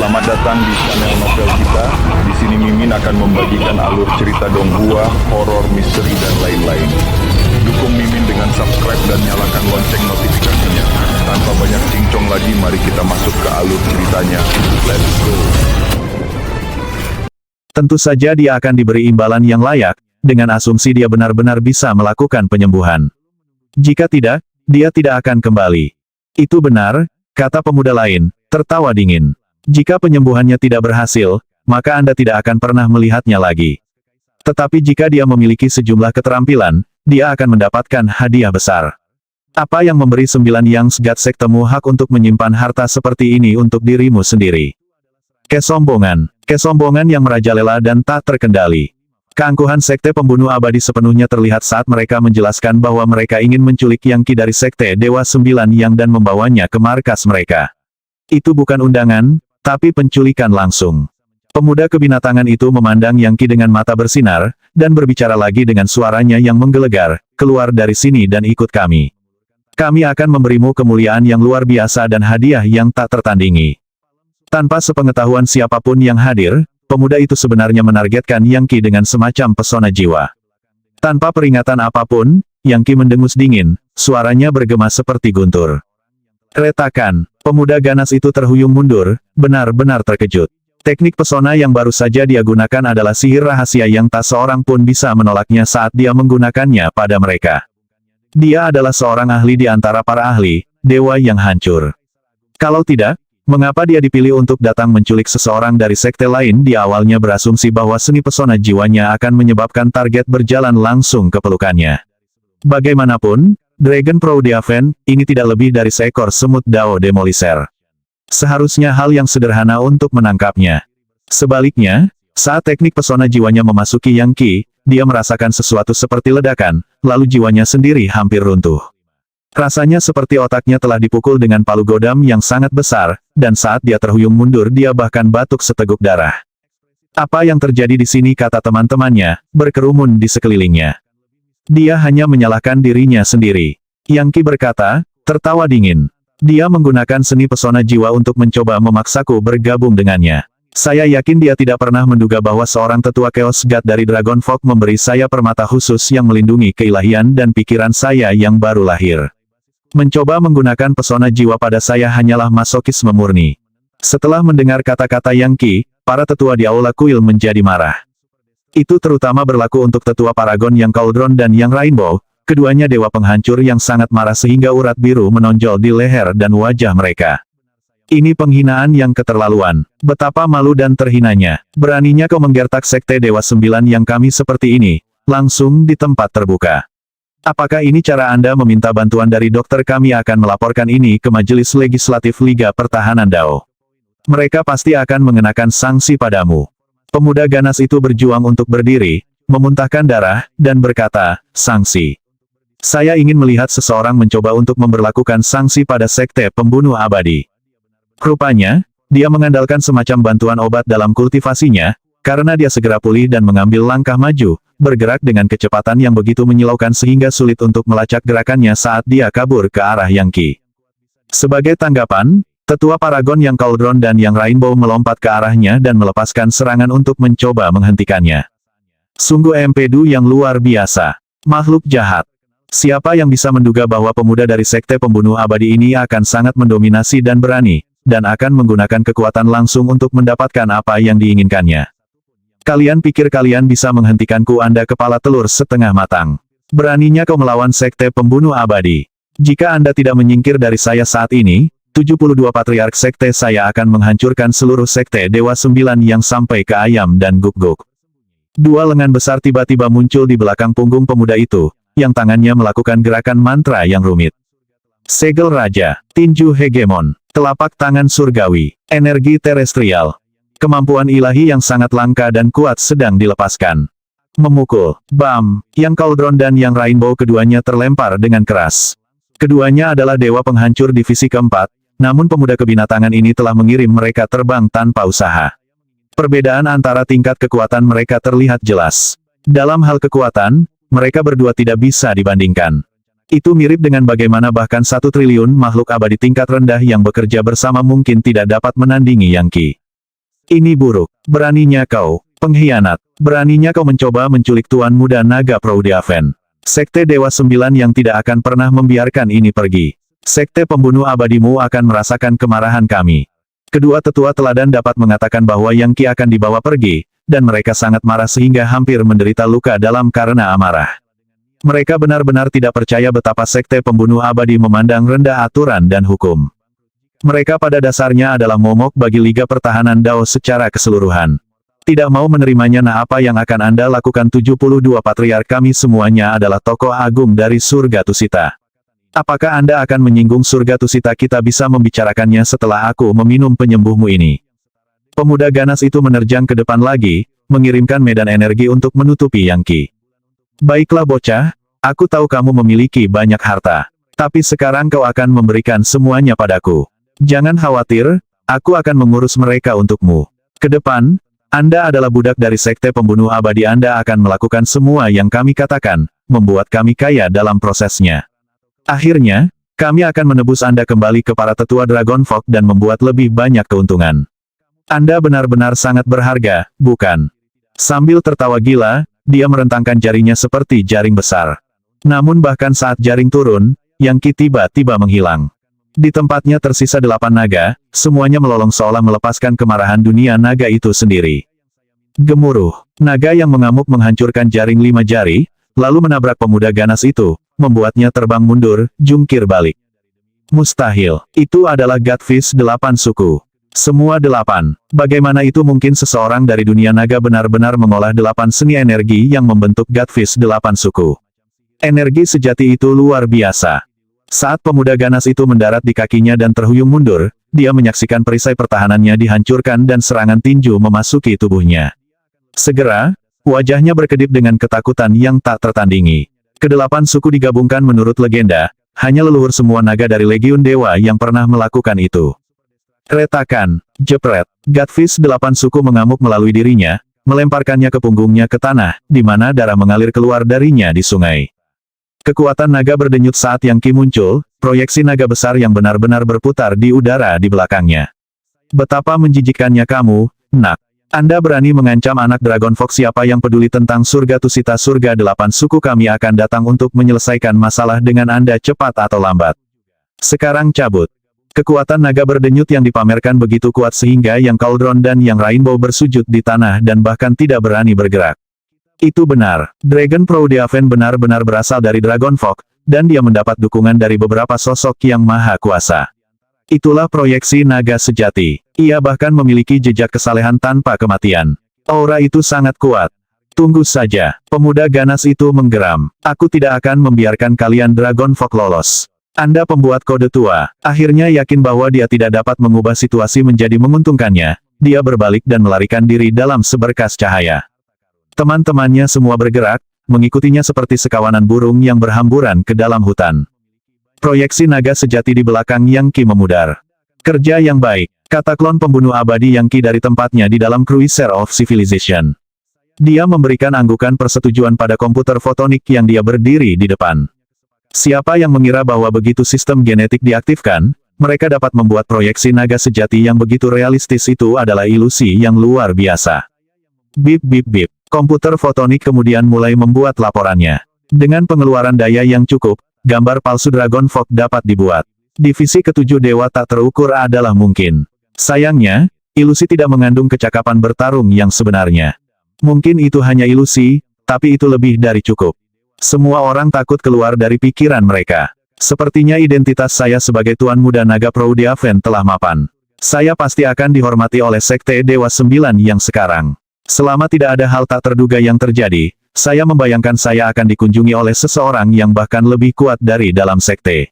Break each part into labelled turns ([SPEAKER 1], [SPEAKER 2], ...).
[SPEAKER 1] Selamat datang di channel novel kita. Di sini Mimin akan membagikan alur cerita donghua, horor, misteri, dan lain-lain. Dukung Mimin dengan subscribe dan nyalakan lonceng notifikasinya. Tanpa banyak cincong lagi, mari kita masuk ke alur ceritanya. Let's go.
[SPEAKER 2] Tentu saja dia akan diberi imbalan yang layak, dengan asumsi dia benar-benar bisa melakukan penyembuhan. Jika tidak, dia tidak akan kembali. Itu benar, kata pemuda lain, tertawa dingin. Jika penyembuhannya tidak berhasil, maka Anda tidak akan pernah melihatnya lagi. Tetapi jika dia memiliki sejumlah keterampilan, dia akan mendapatkan hadiah besar. Apa yang memberi 9 yang segat sektemu hak untuk menyimpan harta seperti ini untuk dirimu sendiri? Kesombongan yang merajalela dan tak terkendali. Keangkuhan sekte pembunuh abadi sepenuhnya terlihat saat mereka menjelaskan bahwa mereka ingin menculik Yang Qi dari sekte Dewa 9 Yang dan membawanya ke markas mereka. Itu bukan undangan, tapi penculikan langsung. Pemuda kebinatangan itu memandang Yang Qi dengan mata bersinar, dan berbicara lagi dengan suaranya yang menggelegar, keluar dari sini dan ikut kami. Kami akan memberimu kemuliaan yang luar biasa dan hadiah yang tak tertandingi. Tanpa sepengetahuan siapapun yang hadir, pemuda itu sebenarnya menargetkan Yang Qi dengan semacam pesona jiwa. Tanpa peringatan apapun, Yang Qi mendengus dingin, suaranya bergema seperti guntur. Retakan, pemuda ganas itu terhuyung mundur, benar-benar terkejut. Teknik pesona yang baru saja dia gunakan adalah sihir rahasia yang tak seorang pun bisa menolaknya saat dia menggunakannya pada mereka. Dia adalah seorang ahli di antara para ahli, dewa yang hancur. Kalau tidak, mengapa dia dipilih untuk datang menculik seseorang dari sekte lain? Dia awalnya berasumsi bahwa seni pesona jiwanya akan menyebabkan target berjalan langsung ke pelukannya. Bagaimanapun, Dragon Proudhaven, ini tidak lebih dari seekor semut Dao Demoliser. Seharusnya hal yang sederhana untuk menangkapnya. Sebaliknya, saat teknik pesona jiwanya memasuki Yang Qi, dia merasakan sesuatu seperti ledakan, lalu jiwanya sendiri hampir runtuh. Rasanya seperti otaknya telah dipukul dengan palu godam yang sangat besar, dan saat dia terhuyung mundur dia bahkan batuk seteguk darah. Apa yang terjadi di sini, kata teman-temannya, berkerumun di sekelilingnya. Dia hanya menyalahkan dirinya sendiri. Yang Qi berkata, tertawa dingin. Dia menggunakan seni pesona jiwa untuk mencoba memaksaku bergabung dengannya. Saya yakin dia tidak pernah menduga bahwa seorang tetua Chaos God dari Dragon Folk memberi saya permata khusus yang melindungi keilahian dan pikiran saya yang baru lahir. Mencoba menggunakan pesona jiwa pada saya hanyalah masokisme murni. Setelah mendengar kata-kata Yang Qi, para tetua di Aula Kuil menjadi marah. Itu terutama berlaku untuk tetua Paragon Yang Cauldron dan Yang Rainbow, keduanya dewa penghancur yang sangat marah sehingga urat biru menonjol di leher dan wajah mereka. Ini penghinaan yang keterlaluan. Betapa malu dan terhinanya. Beraninya kau menggertak sekte Dewa 9 yang kami seperti ini, langsung di tempat terbuka. Apakah ini cara Anda meminta bantuan dari dokter? Kami akan melaporkan ini ke Majelis Legislatif Liga Pertahanan Dao. Mereka pasti akan mengenakan sanksi padamu. Pemuda ganas itu berjuang untuk berdiri, memuntahkan darah, dan berkata, sanksi. Saya ingin melihat seseorang mencoba untuk memberlakukan sanksi pada sekte pembunuh abadi. Rupanya, dia mengandalkan semacam bantuan obat dalam kultivasinya, karena dia segera pulih dan mengambil langkah maju, bergerak dengan kecepatan yang begitu menyilaukan sehingga sulit untuk melacak gerakannya saat dia kabur ke arah Yang Qi. Sebagai tanggapan, tetua Paragon Yang Cauldron dan Yang Rainbow melompat ke arahnya dan melepaskan serangan untuk mencoba menghentikannya. Sungguh empedu yang luar biasa. Makhluk jahat. Siapa yang bisa menduga bahwa pemuda dari sekte pembunuh abadi ini akan sangat mendominasi dan berani, dan akan menggunakan kekuatan langsung untuk mendapatkan apa yang diinginkannya. Kalian pikir kalian bisa menghentikanku? Anda kepala telur setengah matang. Beraninya kau melawan sekte pembunuh abadi. Jika Anda tidak menyingkir dari saya saat ini, 72 patriark sekte saya akan menghancurkan seluruh sekte Dewa 9 yang sampai ke ayam dan guk-guk. Dua lengan besar tiba-tiba muncul di belakang punggung pemuda itu, yang tangannya melakukan gerakan mantra yang rumit. Segel Raja, Tinju Hegemon, telapak tangan surgawi, energi terestrial. Kemampuan ilahi yang sangat langka dan kuat sedang dilepaskan. Memukul, bam, Yang Cauldron dan Yang Rainbow keduanya terlempar dengan keras. Keduanya adalah dewa penghancur divisi keempat, namun pemuda kebinatangan ini telah mengirim mereka terbang tanpa usaha. Perbedaan antara tingkat kekuatan mereka terlihat jelas. Dalam hal kekuatan, mereka berdua tidak bisa dibandingkan. Itu mirip dengan bagaimana bahkan 1 triliun makhluk abadi tingkat rendah yang bekerja bersama mungkin tidak dapat menandingi Yang Qi. Ini buruk. Beraninya kau, pengkhianat. Beraninya kau mencoba menculik Tuan Muda Naga Proudiafen. Sekte Dewa Sembilan yang tidak akan pernah membiarkan ini pergi. Sekte pembunuh abadimu akan merasakan kemarahan kami. Kedua tetua teladan dapat mengatakan bahwa Yang Qi akan dibawa pergi, dan mereka sangat marah sehingga hampir menderita luka dalam karena amarah. Mereka benar-benar tidak percaya betapa sekte pembunuh abadi memandang rendah aturan dan hukum. Mereka pada dasarnya adalah momok bagi Liga Pertahanan Dao secara keseluruhan. Tidak mau menerimanya. Nah, apa yang akan Anda lakukan? 72 patriark kami semuanya adalah tokoh agung dari surga Tusita. Apakah Anda akan menyinggung surga Tusita? Kita bisa membicarakannya setelah aku meminum penyembuhmu ini. Pemuda ganas itu menerjang ke depan lagi, mengirimkan medan energi untuk menutupi Yang Qi. Baiklah bocah, aku tahu kamu memiliki banyak harta. Tapi sekarang kau akan memberikan semuanya padaku. Jangan khawatir, aku akan mengurus mereka untukmu. Ke depan, Anda adalah budak dari sekte pembunuh abadi. Anda akan melakukan semua yang kami katakan, membuat kami kaya dalam prosesnya. Akhirnya, kami akan menebus Anda kembali ke para tetua Dragon Folk dan membuat lebih banyak keuntungan. Anda benar-benar sangat berharga, bukan? Sambil tertawa gila, dia merentangkan jarinya seperti jaring besar. Namun bahkan saat jaring turun, Yang Qi tiba-tiba menghilang. Di tempatnya tersisa 8 naga, semuanya melolong seolah melepaskan kemarahan dunia naga itu sendiri. Gemuruh, naga yang mengamuk menghancurkan jaring 5 jari, lalu menabrak pemuda ganas itu, membuatnya terbang mundur, jungkir balik. Mustahil, itu adalah Godfish 8 suku. Semua 8. Bagaimana itu mungkin? Seseorang dari dunia naga benar-benar mengolah 8 seni energi yang membentuk Godfish 8 suku. Energi sejati itu luar biasa. Saat pemuda ganas itu mendarat di kakinya dan terhuyung mundur, dia menyaksikan perisai pertahanannya dihancurkan dan serangan tinju memasuki tubuhnya. Segera, wajahnya berkedip dengan ketakutan yang tak tertandingi. Kedelapan suku digabungkan menurut legenda, hanya leluhur semua naga dari Legiun Dewa yang pernah melakukan itu. Retakan, jepret, Godfish 8 suku mengamuk melalui dirinya, melemparkannya ke punggungnya ke tanah, di mana darah mengalir keluar darinya di sungai. Kekuatan naga berdenyut saat Yang Qi muncul, proyeksi naga besar yang benar-benar berputar di udara di belakangnya. Betapa menjijikkannya kamu, nak. Anda berani mengancam anak Dragon Fox? Siapa yang peduli tentang surga Tusita? Surga 8 suku kami akan datang untuk menyelesaikan masalah dengan Anda cepat atau lambat. Sekarang cabut. Kekuatan naga berdenyut yang dipamerkan begitu kuat sehingga Yang Cauldron dan Yang Rainbow bersujud di tanah dan bahkan tidak berani bergerak. Itu benar, Dragon Proudiafen benar-benar berasal dari Dragon Folk, dan dia mendapat dukungan dari beberapa sosok yang maha kuasa. Itulah proyeksi naga sejati. Ia bahkan memiliki jejak kesalehan tanpa kematian. Aura itu sangat kuat. Tunggu saja, pemuda ganas itu menggeram. Aku tidak akan membiarkan kalian Dragon Folk lolos. Anda pembuat kode tua. Akhirnya yakin bahwa dia tidak dapat mengubah situasi menjadi menguntungkannya, dia berbalik dan melarikan diri dalam seberkas cahaya. Teman-temannya semua bergerak, mengikutinya seperti sekawanan burung yang berhamburan ke dalam hutan. Proyeksi naga sejati di belakang Yang Qi memudar. Kerja yang baik, kata klon pembunuh abadi Yang Qi dari tempatnya di dalam Cruiser of Civilization. Dia memberikan anggukan persetujuan pada komputer fotonik yang dia berdiri di depan. Siapa yang mengira bahwa begitu sistem genetik diaktifkan, mereka dapat membuat proyeksi naga sejati yang begitu realistis? Itu adalah ilusi yang luar biasa. Bip bip bip. Komputer fotonik kemudian mulai membuat laporannya. Dengan pengeluaran daya yang cukup, gambar palsu Dragon Folk dapat dibuat. Divisi ketujuh dewa tak terukur adalah mungkin. Sayangnya, ilusi tidak mengandung kecakapan bertarung yang sebenarnya. Mungkin itu hanya ilusi, tapi itu lebih dari cukup. Semua orang takut keluar dari pikiran mereka. Sepertinya identitas saya sebagai Tuan Muda Naga Proudiafen telah mapan. Saya pasti akan dihormati oleh Sekte Dewa Sembilan yang sekarang. Selama tidak ada hal tak terduga yang terjadi, saya membayangkan saya akan dikunjungi oleh seseorang yang bahkan lebih kuat dari dalam sekte.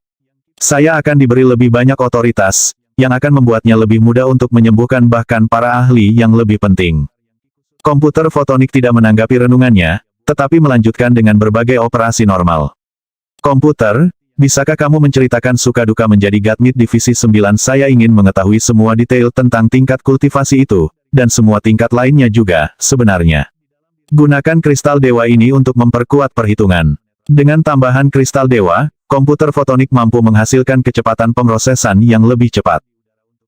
[SPEAKER 2] Saya akan diberi lebih banyak otoritas, yang akan membuatnya lebih mudah untuk menyembuhkan bahkan para ahli yang lebih penting. Komputer fotonik tidak menanggapi renungannya, tetapi melanjutkan dengan berbagai operasi normal. Komputer, bisakah kamu menceritakan suka duka menjadi Godmid Divisi 9? Saya ingin mengetahui semua detail tentang tingkat kultivasi itu, dan semua tingkat lainnya juga, sebenarnya. Gunakan kristal dewa ini untuk memperkuat perhitungan. Dengan tambahan kristal dewa, komputer fotonik mampu menghasilkan kecepatan pemrosesan yang lebih cepat.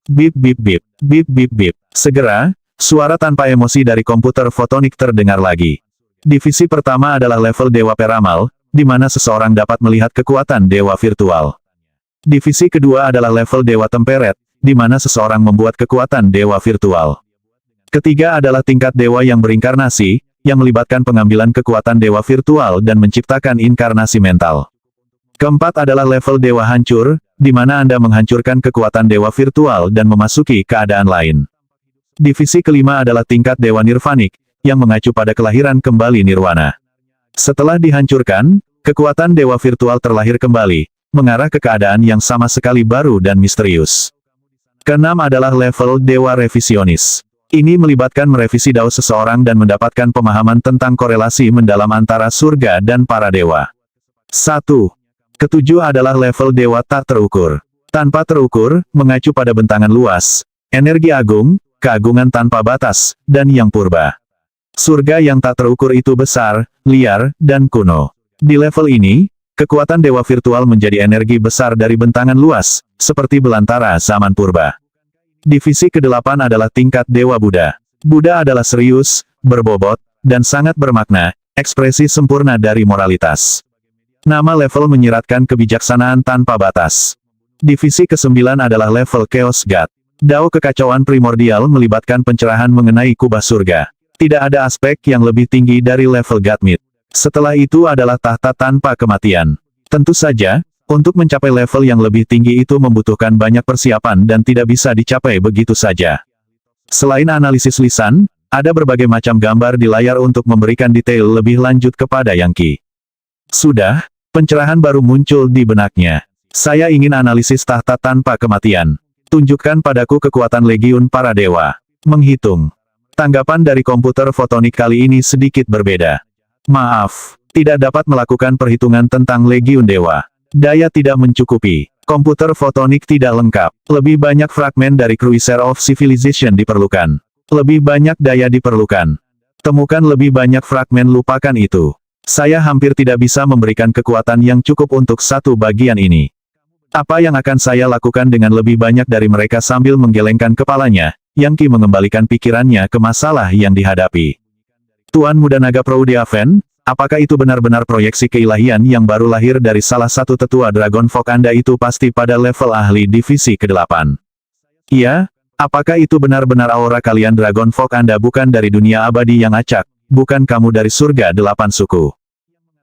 [SPEAKER 2] Bip bip bip, bip bip bip. Segera, Suara tanpa emosi dari komputer fotonik terdengar lagi. Divisi pertama adalah level Dewa Peramal, di mana seseorang dapat melihat kekuatan dewa virtual. Divisi kedua adalah level Dewa Temperet, di mana seseorang membuat kekuatan dewa virtual. Ketiga adalah tingkat dewa yang berinkarnasi, yang melibatkan pengambilan kekuatan dewa virtual dan menciptakan inkarnasi mental. Keempat adalah level Dewa Hancur, di mana Anda menghancurkan kekuatan dewa virtual dan memasuki keadaan lain. Divisi kelima adalah tingkat Dewa Nirvanik, yang mengacu pada kelahiran kembali Nirwana. Setelah dihancurkan, kekuatan dewa virtual terlahir kembali, mengarah ke keadaan yang sama sekali baru dan misterius. Keenam adalah level Dewa Revisionis. Ini melibatkan merevisi dao seseorang dan mendapatkan pemahaman tentang korelasi mendalam antara surga dan para dewa. 1. Ketujuh adalah level Dewa Tak Terukur. Tanpa terukur, mengacu pada bentangan luas, energi agung, keagungan tanpa batas, dan yang purba. Surga yang tak terukur itu besar, liar, dan kuno. Di level ini, kekuatan dewa virtual menjadi energi besar dari bentangan luas, seperti belantara zaman purba. Divisi ke-8 adalah tingkat Dewa Buddha. Buddha adalah serius, berbobot, dan sangat bermakna, ekspresi sempurna dari moralitas. Nama level menyiratkan kebijaksanaan tanpa batas. Divisi ke-9 adalah level Chaos God. Dao kekacauan primordial melibatkan pencerahan mengenai kubah surga. Tidak ada aspek yang lebih tinggi dari level Godmid. Setelah itu adalah tahta tanpa kematian. Tentu saja, untuk mencapai level yang lebih tinggi itu membutuhkan banyak persiapan dan tidak bisa dicapai begitu saja. Selain analisis lisan, ada berbagai macam gambar di layar untuk memberikan detail lebih lanjut kepada Yangki. Sudah, pencerahan baru muncul di benaknya. Saya ingin analisis tahta tanpa kematian. Tunjukkan padaku kekuatan legiun para dewa. Menghitung. Tanggapan dari komputer fotonik kali ini sedikit berbeda. Maaf, tidak dapat melakukan perhitungan tentang legiun dewa. Daya tidak mencukupi. Komputer fotonik tidak lengkap. Lebih banyak fragmen dari Cruiser of Civilization diperlukan. Lebih banyak daya diperlukan. Temukan lebih banyak fragmen, lupakan itu. Saya hampir tidak bisa memberikan kekuatan yang cukup untuk satu bagian ini. Apa yang akan saya lakukan dengan lebih banyak dari mereka? Sambil menggelengkan kepalanya, Yangki mengembalikan pikirannya ke masalah yang dihadapi. Tuan Muda Naga Proudiaven, apakah itu benar-benar proyeksi keilahian yang baru lahir dari salah satu tetua Dragon Folk? Anda itu pasti pada level ahli divisi ke-8. Iya, apakah itu benar-benar aura kalian? Dragon Folk Anda bukan dari dunia abadi yang acak, bukan kamu dari surga 8 suku.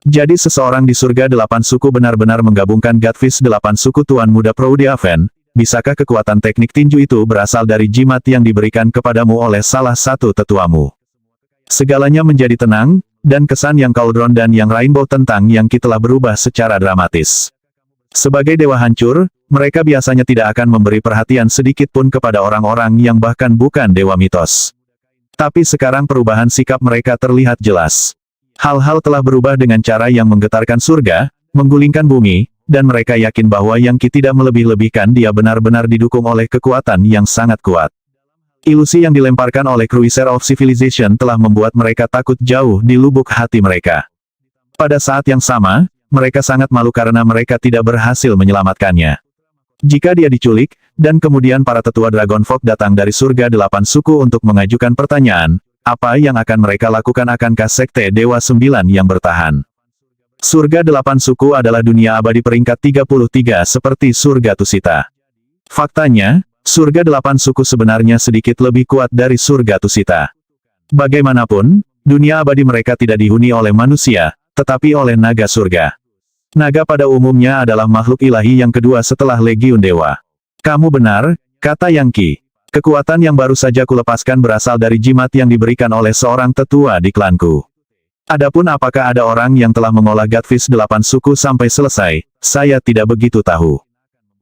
[SPEAKER 2] Jadi seseorang di surga 8 suku benar-benar menggabungkan Godfish 8 suku. Tuan Muda Proudiaven, bisakah kekuatan teknik tinju itu berasal dari jimat yang diberikan kepadamu oleh salah satu tetuamu? Segalanya menjadi tenang, dan kesan yang Cauldron dan yang Rainbow tentang Yangki telah berubah secara dramatis. Sebagai dewa hancur, mereka biasanya tidak akan memberi perhatian sedikit pun kepada orang-orang yang bahkan bukan dewa mitos. Tapi sekarang perubahan sikap mereka terlihat jelas. Hal-hal telah berubah dengan cara yang menggetarkan surga, menggulingkan bumi, dan mereka yakin bahwa Yangki tidak melebih-lebihkan. Dia benar-benar didukung oleh kekuatan yang sangat kuat. Ilusi yang dilemparkan oleh Cruiser of Civilization telah membuat mereka takut jauh di lubuk hati mereka. Pada saat yang sama, mereka sangat malu karena mereka tidak berhasil menyelamatkannya. Jika dia diculik, dan kemudian para tetua Dragon Folk datang dari surga 8 suku untuk mengajukan pertanyaan, apa yang akan mereka lakukan? Akankah Sekte Dewa 9 yang bertahan? Surga 8 suku adalah dunia abadi peringkat 33 seperti surga Tusita. Faktanya, surga 8 suku sebenarnya sedikit lebih kuat dari surga Tusita. Bagaimanapun, dunia abadi mereka tidak dihuni oleh manusia, tetapi oleh naga surga. Naga pada umumnya adalah makhluk ilahi yang kedua setelah Legiun Dewa. Kamu benar, kata Yangki. Kekuatan yang baru saja kulepaskan berasal dari jimat yang diberikan oleh seorang tetua di klanku. Adapun apakah ada orang yang telah mengolah Godfish 8 suku sampai selesai, saya tidak begitu tahu.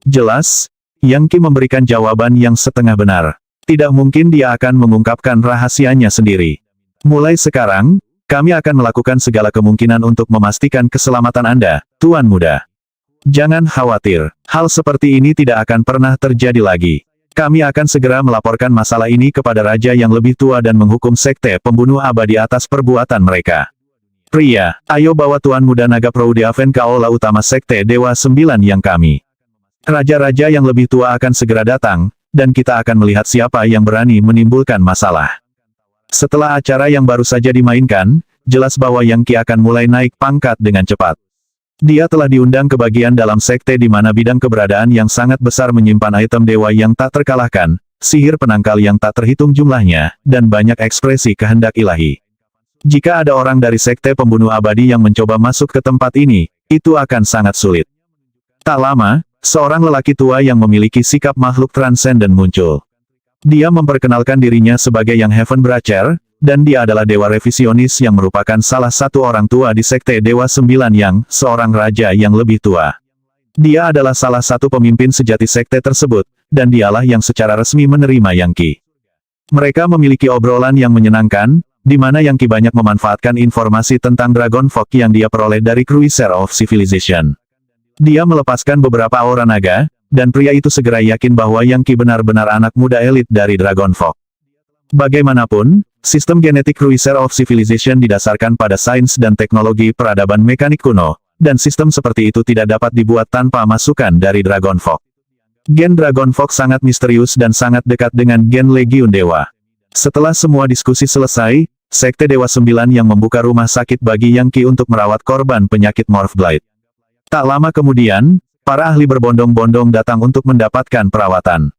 [SPEAKER 2] Jelas, Yangki memberikan jawaban yang setengah benar. Tidak mungkin dia akan mengungkapkan rahasianya sendiri. Mulai sekarang, kami akan melakukan segala kemungkinan untuk memastikan keselamatan Anda, Tuan Muda. Jangan khawatir, hal seperti ini tidak akan pernah terjadi lagi. Kami akan segera melaporkan masalah ini kepada Raja yang lebih tua dan menghukum Sekte Pembunuh Abadi atas perbuatan mereka. Pria, ayo bawa Tuan Muda Naga Proudiaven ke aula utama Sekte Dewa 9 yang kami. Raja-raja yang lebih tua akan segera datang, dan kita akan melihat siapa yang berani menimbulkan masalah. Setelah acara yang baru saja dimainkan, jelas bahwa Yang Qi akan mulai naik pangkat dengan cepat. Dia telah diundang ke bagian dalam sekte di mana bidang keberadaan yang sangat besar menyimpan item dewa yang tak terkalahkan, sihir penangkal yang tak terhitung jumlahnya, dan banyak ekspresi kehendak ilahi. Jika ada orang dari sekte pembunuh abadi yang mencoba masuk ke tempat ini, itu akan sangat sulit. Tak lama, seorang lelaki tua yang memiliki sikap makhluk transenden muncul. Dia memperkenalkan dirinya sebagai Yang Heaven Bracer, dan dia adalah dewa revisionis yang merupakan salah satu orang tua di sekte Dewa Sembilan Yang, seorang raja yang lebih tua. Dia adalah salah satu pemimpin sejati sekte tersebut, dan dialah yang secara resmi menerima Yang Qi. Mereka memiliki obrolan yang menyenangkan, di mana Yang Qi banyak memanfaatkan informasi tentang Dragon Fog yang dia peroleh dari Cruiser of Civilization. Dia melepaskan beberapa aura naga, dan pria itu segera yakin bahwa Yang Qi benar-benar anak muda elit dari Dragon Fog. Bagaimanapun, sistem genetik Cruiser of Civilization didasarkan pada sains dan teknologi peradaban mekanik kuno, dan sistem seperti itu tidak dapat dibuat tanpa masukan dari Dragon Fog. Gen Dragon Fog sangat misterius dan sangat dekat dengan gen Legiun Dewa. Setelah semua diskusi selesai, sekte Dewa Sembilan yang membuka rumah sakit bagi Yang Qi untuk merawat korban penyakit Morph Blight. Tak lama kemudian, para ahli berbondong-bondong datang untuk mendapatkan perawatan.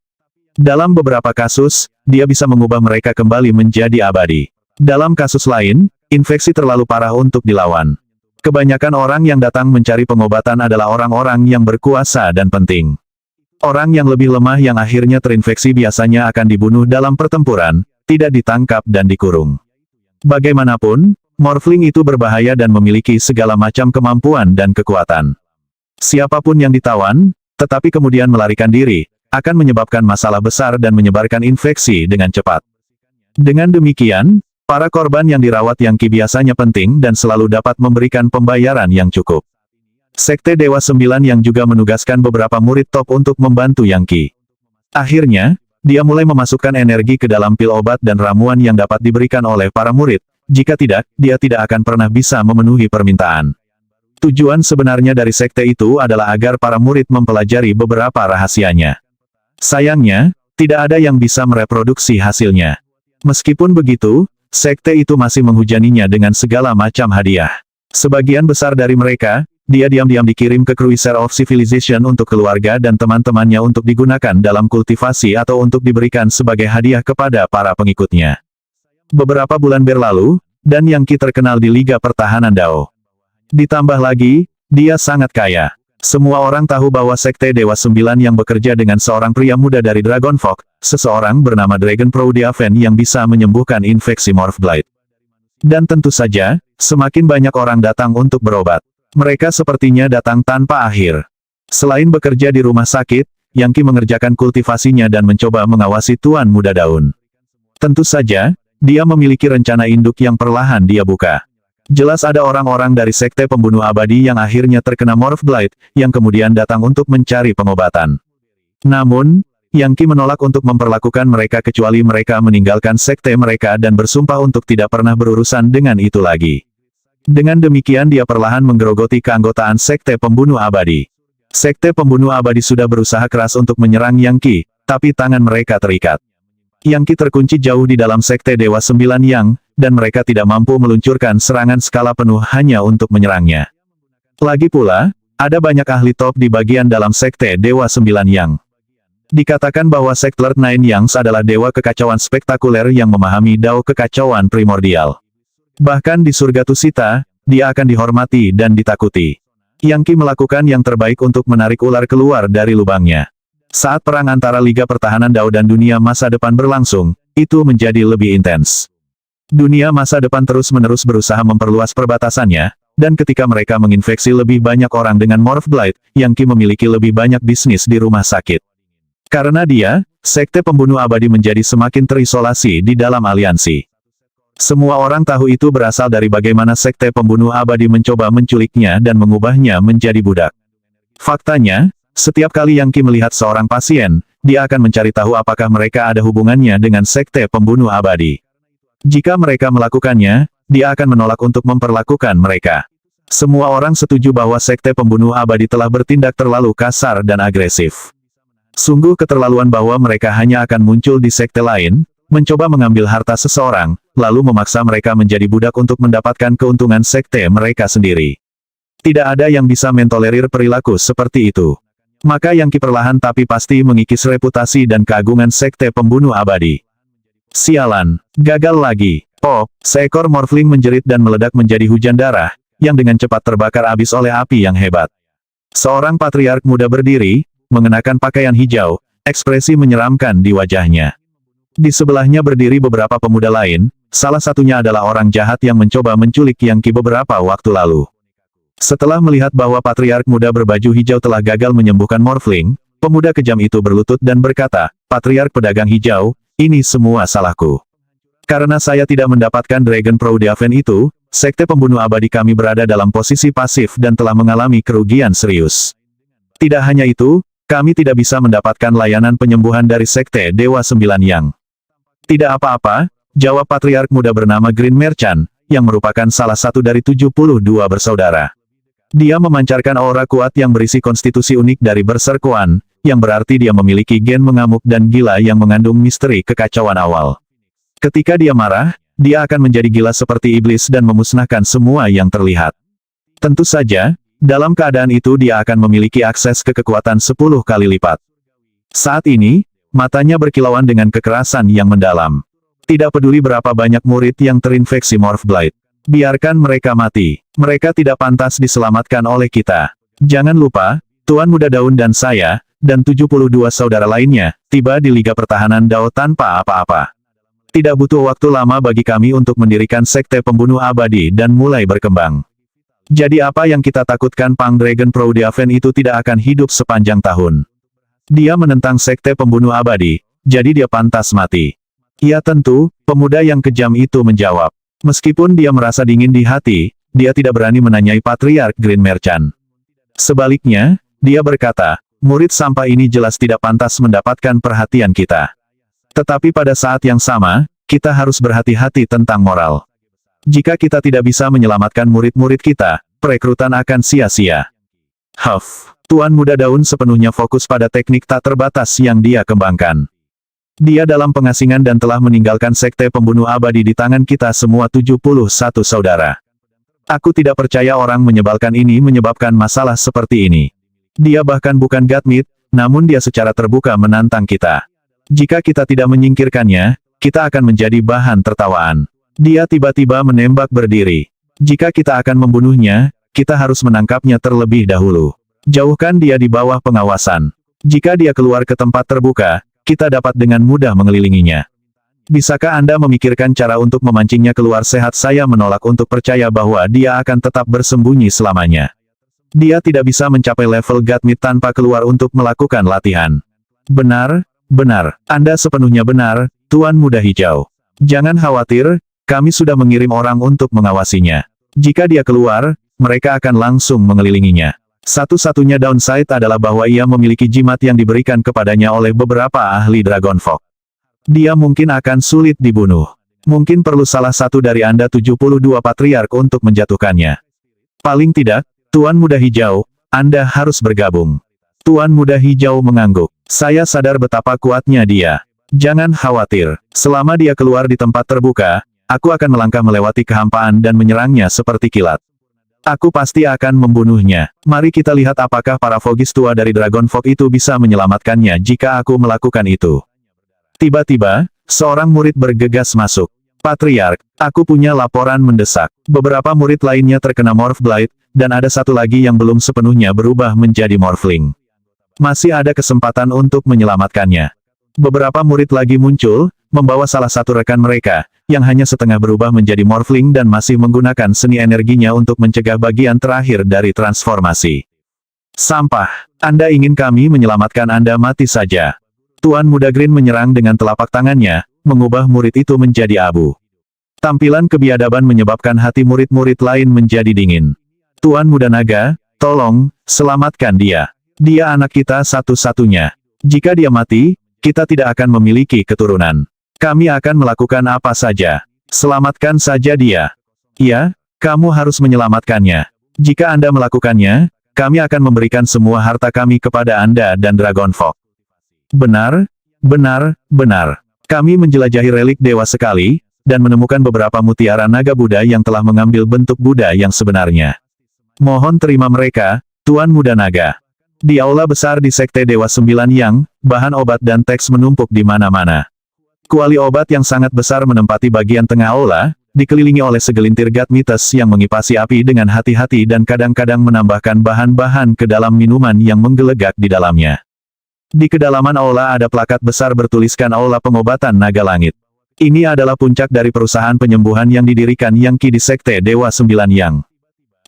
[SPEAKER 2] Dalam beberapa kasus, dia bisa mengubah mereka kembali menjadi abadi. Dalam kasus lain, infeksi terlalu parah untuk dilawan. Kebanyakan orang yang datang mencari pengobatan adalah orang-orang yang berkuasa dan penting. Orang yang lebih lemah yang akhirnya terinfeksi biasanya akan dibunuh dalam pertempuran, tidak ditangkap dan dikurung. Bagaimanapun, Morphling itu berbahaya dan memiliki segala macam kemampuan dan kekuatan. Siapapun yang ditawan, tetapi kemudian melarikan diri, akan menyebabkan masalah besar dan menyebarkan infeksi dengan cepat. Dengan demikian, para korban yang dirawat Yang Qi biasanya penting dan selalu dapat memberikan pembayaran yang cukup. Sekte Dewa Sembilan yang juga menugaskan beberapa murid top untuk membantu Yang Qi. Akhirnya, dia mulai memasukkan energi ke dalam pil obat dan ramuan yang dapat diberikan oleh para murid. Jika tidak, dia tidak akan pernah bisa memenuhi permintaan. Tujuan sebenarnya dari sekte itu adalah agar para murid mempelajari beberapa rahasianya. Sayangnya, tidak ada yang bisa mereproduksi hasilnya. Meskipun begitu, sekte itu masih menghujaninya dengan segala macam hadiah. Sebagian besar dari mereka, dia diam-diam dikirim ke Cruiser of Civilization untuk keluarga dan teman-temannya untuk digunakan dalam kultivasi atau untuk diberikan sebagai hadiah kepada para pengikutnya. Beberapa bulan berlalu, dan Yang Qi terkenal di Liga Pertahanan Dao. Ditambah lagi, dia sangat kaya. Semua orang tahu bahwa sekte Dewa Sembilan yang bekerja dengan seorang pria muda dari Dragon Fog, seseorang bernama Dragon Proudhaven yang bisa menyembuhkan infeksi Morph Blight. Dan tentu saja, semakin banyak orang datang untuk berobat. Mereka sepertinya datang tanpa akhir. Selain bekerja di rumah sakit, Yang Qi mengerjakan kultivasinya dan mencoba mengawasi Tuan Muda Daun. Tentu saja, dia memiliki rencana induk yang perlahan dia buka. Jelas ada orang-orang dari sekte pembunuh abadi yang akhirnya terkena Morph Blight, yang kemudian datang untuk mencari pengobatan. Namun, Yang Qi menolak untuk memperlakukan mereka kecuali mereka meninggalkan sekte mereka dan bersumpah untuk tidak pernah berurusan dengan itu lagi. Dengan demikian dia perlahan menggerogoti keanggotaan sekte pembunuh abadi. Sekte pembunuh abadi sudah berusaha keras untuk menyerang Yang Qi, tapi tangan mereka terikat. Yang Qi terkunci jauh di dalam sekte Dewa Sembilan Yang, dan mereka tidak mampu meluncurkan serangan skala penuh hanya untuk menyerangnya. Lagi pula, ada banyak ahli top di bagian dalam sekte Dewa Sembilan Yang. Dikatakan bahwa sekte Lord Nine Yang adalah dewa kekacauan spektakuler yang memahami dao kekacauan primordial. Bahkan di surga Tusita, dia akan dihormati dan ditakuti. Yang Qi melakukan yang terbaik untuk menarik ular keluar dari lubangnya. Saat perang antara Liga Pertahanan Dao dan dunia masa depan berlangsung, itu menjadi lebih intens. Dunia masa depan terus-menerus berusaha memperluas perbatasannya, dan ketika mereka menginfeksi lebih banyak orang dengan Morph Blight, Yang Qi memiliki lebih banyak bisnis di rumah sakit. Karena dia, sekte pembunuh abadi menjadi semakin terisolasi di dalam aliansi. Semua orang tahu itu berasal dari bagaimana sekte pembunuh abadi mencoba menculiknya dan mengubahnya menjadi budak. Faktanya, setiap kali Yang Qi melihat seorang pasien, dia akan mencari tahu apakah mereka ada hubungannya dengan sekte pembunuh abadi. Jika mereka melakukannya, dia akan menolak untuk memperlakukan mereka. Semua orang setuju bahwa sekte pembunuh abadi telah bertindak terlalu kasar dan agresif. Sungguh keterlaluan bahwa mereka hanya akan muncul di sekte lain, mencoba mengambil harta seseorang, lalu memaksa mereka menjadi budak untuk mendapatkan keuntungan sekte mereka sendiri. Tidak ada yang bisa mentolerir perilaku seperti itu. Maka Yangki perlahan tapi pasti mengikis reputasi dan keagungan sekte pembunuh abadi. Sialan, gagal lagi. Oh, seekor morphling menjerit dan meledak menjadi hujan darah, yang dengan cepat terbakar habis oleh api yang hebat. Seorang patriark muda berdiri, mengenakan pakaian hijau, ekspresi menyeramkan di wajahnya. Di sebelahnya berdiri beberapa pemuda lain, salah satunya adalah orang jahat yang mencoba menculik Yangki beberapa waktu lalu. Setelah melihat bahwa patriark muda berbaju hijau telah gagal menyembuhkan morphling, pemuda kejam itu berlutut dan berkata, "Patriark pedagang hijau, ini semua salahku. Karena saya tidak mendapatkan Dragon Proudiaven itu, sekte pembunuh abadi kami berada dalam posisi pasif dan telah mengalami kerugian serius. Tidak hanya itu, kami tidak bisa mendapatkan layanan penyembuhan dari sekte Dewa Sembilan Yang." "Tidak apa-apa," jawab patriark muda bernama Green Merchant, yang merupakan salah satu dari 72 bersaudara. Dia memancarkan aura kuat yang berisi konstitusi unik dari Berserk One, yang berarti dia memiliki gen mengamuk dan gila yang mengandung misteri kekacauan awal. Ketika dia marah, dia akan menjadi gila seperti iblis dan memusnahkan semua yang terlihat. Tentu saja, dalam keadaan itu dia akan memiliki akses ke kekuatan 10 kali lipat. Saat ini, matanya berkilauan dengan kekerasan yang mendalam. Tidak peduli berapa banyak murid yang terinfeksi Morph Blight. Biarkan mereka mati. Mereka tidak pantas diselamatkan oleh kita. Jangan lupa, Tuan Muda Daun dan saya, dan 72 saudara lainnya, tiba di Liga Pertahanan Dao tanpa apa-apa. Tidak butuh waktu lama bagi kami untuk mendirikan sekte pembunuh abadi dan mulai berkembang. Jadi apa yang kita takutkan Pang Dragon Proudiaven itu tidak akan hidup sepanjang tahun. Dia menentang sekte pembunuh abadi, jadi dia pantas mati. Ya tentu, pemuda yang kejam itu menjawab. Meskipun dia merasa dingin di hati, dia tidak berani menanyai Patriark Green Merchant. Sebaliknya, dia berkata, murid sampah ini jelas tidak pantas mendapatkan perhatian kita. Tetapi pada saat yang sama, kita harus berhati-hati tentang moral. Jika kita tidak bisa menyelamatkan murid-murid kita, perekrutan akan sia-sia. Tuan Muda Daun sepenuhnya fokus pada teknik tak terbatas yang dia kembangkan. Dia dalam pengasingan dan telah meninggalkan sekte pembunuh abadi di tangan kita semua 71 saudara. Aku tidak percaya orang menyebalkan ini menyebabkan masalah seperti ini. Dia bahkan bukan Godmid, namun dia secara terbuka menantang kita. Jika kita tidak menyingkirkannya, kita akan menjadi bahan tertawaan. Dia tiba-tiba menembak berdiri. Jika kita akan membunuhnya, kita harus menangkapnya terlebih dahulu. Jauhkan dia di bawah pengawasan. Jika dia keluar ke tempat terbuka, kita dapat dengan mudah mengelilinginya. Bisakah Anda memikirkan cara untuk memancingnya keluar? Sehat saya menolak untuk percaya bahwa dia akan tetap bersembunyi selamanya. Dia tidak bisa mencapai level Godmid tanpa keluar untuk melakukan latihan. Benar, benar. Anda sepenuhnya benar, Tuan Muda Hijau. Jangan khawatir, kami sudah mengirim orang untuk mengawasinya. Jika dia keluar, mereka akan langsung mengelilinginya. Satu-satunya downside adalah bahwa ia memiliki jimat yang diberikan kepadanya oleh beberapa ahli Dragonfolk. Dia mungkin akan sulit dibunuh. Mungkin perlu salah satu dari Anda 72 patriark untuk menjatuhkannya. Paling tidak, Tuan Muda Hijau, Anda harus bergabung. Tuan Muda Hijau mengangguk. Saya sadar betapa kuatnya dia. Jangan khawatir. Selama dia keluar di tempat terbuka, aku akan melangkah melewati kehampaan dan menyerangnya seperti kilat. Aku pasti akan membunuhnya. Mari kita lihat apakah para Vogis tua dari Dragonfolk itu bisa menyelamatkannya jika aku melakukan itu. Tiba-tiba, seorang murid bergegas masuk. Patriark, aku punya laporan mendesak. Beberapa murid lainnya terkena Morph Blight, dan ada satu lagi yang belum sepenuhnya berubah menjadi Morphling. Masih ada kesempatan untuk menyelamatkannya. Beberapa murid lagi muncul, membawa salah satu rekan mereka, yang hanya setengah berubah menjadi Morphling dan masih menggunakan seni energinya untuk mencegah bagian terakhir dari transformasi. Sampah, Anda ingin kami menyelamatkan Anda mati saja. Tuan Muda Green menyerang dengan telapak tangannya, mengubah murid itu menjadi abu. Tampilan kebiadaban menyebabkan hati murid-murid lain menjadi dingin. Tuan Muda Naga, tolong, selamatkan dia. Dia anak kita satu-satunya. Jika dia mati, kita tidak akan memiliki keturunan. Kami akan melakukan apa saja. Selamatkan saja dia. Ya, kamu harus menyelamatkannya. Jika Anda melakukannya, kami akan memberikan semua harta kami kepada Anda dan Dragonfolk. Benar, benar, benar. Kami menjelajahi relik dewa sekali, dan menemukan beberapa mutiara naga Buddha yang telah mengambil bentuk Buddha yang sebenarnya. Mohon terima mereka, Tuan Muda Naga. Di aula besar di Sekte Dewa Sembilan Yang, bahan obat dan teks menumpuk di mana-mana. Kuali obat yang sangat besar menempati bagian tengah aula, dikelilingi oleh segelintir Gatmites yang mengipasi api dengan hati-hati dan kadang-kadang menambahkan bahan-bahan ke dalam minuman yang menggelegak di dalamnya. Di kedalaman aula ada plakat besar bertuliskan Aula Pengobatan Naga Langit. Ini adalah puncak dari perusahaan penyembuhan yang didirikan Yang Qi di Sekte Dewa Sembilan Yang.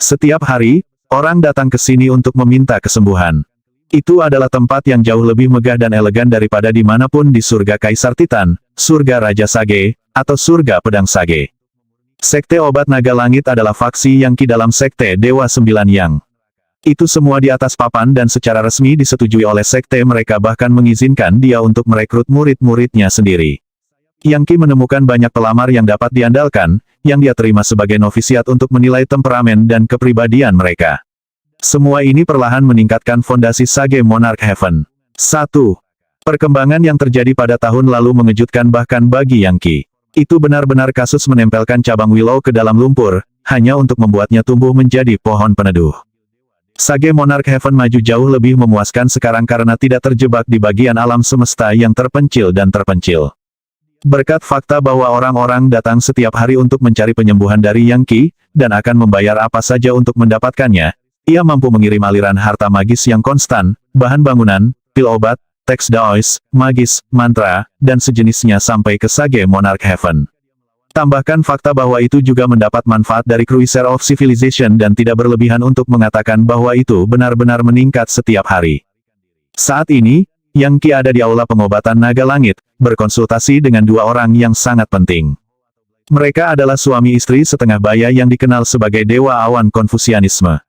[SPEAKER 2] Setiap hari, orang datang ke sini untuk meminta kesembuhan. Itu adalah tempat yang jauh lebih megah dan elegan daripada dimanapun di surga Kaisar Titan, surga Raja Sage, atau surga Pedang Sage. Sekte Obat Naga Langit adalah faksi Yang Qi dalam Sekte Dewa Sembilan Yang. Itu semua di atas papan dan secara resmi disetujui oleh sekte mereka bahkan mengizinkan dia untuk merekrut murid-muridnya sendiri. Yang Qi menemukan banyak pelamar yang dapat diandalkan, yang dia terima sebagai novisiat untuk menilai temperamen dan kepribadian mereka. Semua ini perlahan meningkatkan fondasi Sage Monarch Heaven. 1. Perkembangan yang terjadi pada tahun lalu mengejutkan bahkan bagi Yang Qi. Itu benar-benar kasus menempelkan cabang willow ke dalam lumpur, hanya untuk membuatnya tumbuh menjadi pohon peneduh. Sage Monarch Heaven maju jauh lebih memuaskan sekarang karena tidak terjebak di bagian alam semesta yang terpencil dan terpencil. Berkat fakta bahwa orang-orang datang setiap hari untuk mencari penyembuhan dari Yang Qi, dan akan membayar apa saja untuk mendapatkannya, ia mampu mengirim aliran harta magis yang konstan, bahan bangunan, pil obat, teks daois, magis, mantra, dan sejenisnya sampai ke Sage Monarch Heaven. Tambahkan fakta bahwa itu juga mendapat manfaat dari Cruiser of Civilization dan tidak berlebihan untuk mengatakan bahwa itu benar-benar meningkat setiap hari. Saat ini, Yang Qi ada di Aula Pengobatan Naga Langit, berkonsultasi dengan dua orang yang sangat penting. Mereka adalah suami istri setengah baya yang dikenal sebagai Dewa Awan Konfusianisme.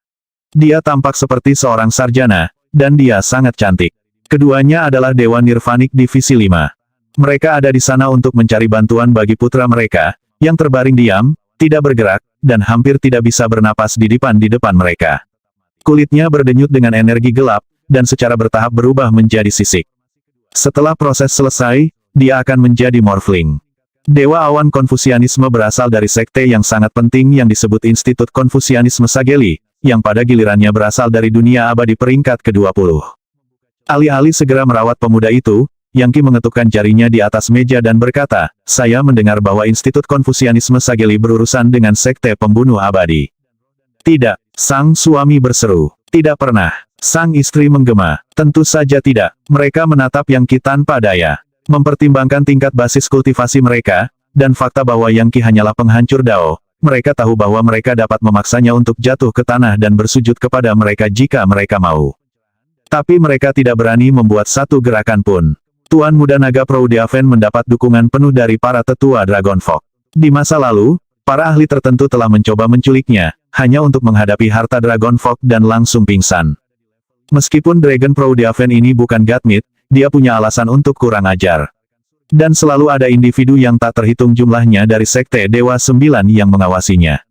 [SPEAKER 2] Dia tampak seperti seorang sarjana, dan dia sangat cantik. Keduanya adalah Dewa Nirvanik Divisi 5. Mereka ada di sana untuk mencari bantuan bagi putra mereka, yang terbaring diam, tidak bergerak, dan hampir tidak bisa bernapas di depan mereka. Kulitnya berdenyut dengan energi gelap, dan secara bertahap berubah menjadi sisik. Setelah proses selesai, dia akan menjadi morphling. Dewa Awan Konfusianisme berasal dari sekte yang sangat penting yang disebut Institut Konfusianisme Sageli, yang pada gilirannya berasal dari dunia abadi peringkat ke-20. Alih-alih segera merawat pemuda itu, Yang Qi mengetukkan jarinya di atas meja dan berkata, "Saya mendengar bahwa Institut Konfusianisme Sageli berurusan dengan sekte pembunuh abadi." "Tidak," sang suami berseru. "Tidak pernah." Sang istri menggema. "Tentu saja tidak." Mereka menatap Yang Qi tanpa daya. Mempertimbangkan tingkat basis kultivasi mereka, dan fakta bahwa Yang Qi hanyalah penghancur Dao, mereka tahu bahwa mereka dapat memaksanya untuk jatuh ke tanah dan bersujud kepada mereka jika mereka mau. Tapi mereka tidak berani membuat satu gerakan pun. Tuan Muda Naga Proudiaven mendapat dukungan penuh dari para tetua Dragon Folk. Di masa lalu, para ahli tertentu telah mencoba menculiknya, hanya untuk menghadapi harta Dragon Folk dan langsung pingsan. Meskipun Dragon Proudiaven ini bukan Gatmit, dia punya alasan untuk kurang ajar. Dan selalu ada individu yang tak terhitung jumlahnya dari Sekte Dewa Sembilan yang mengawasinya.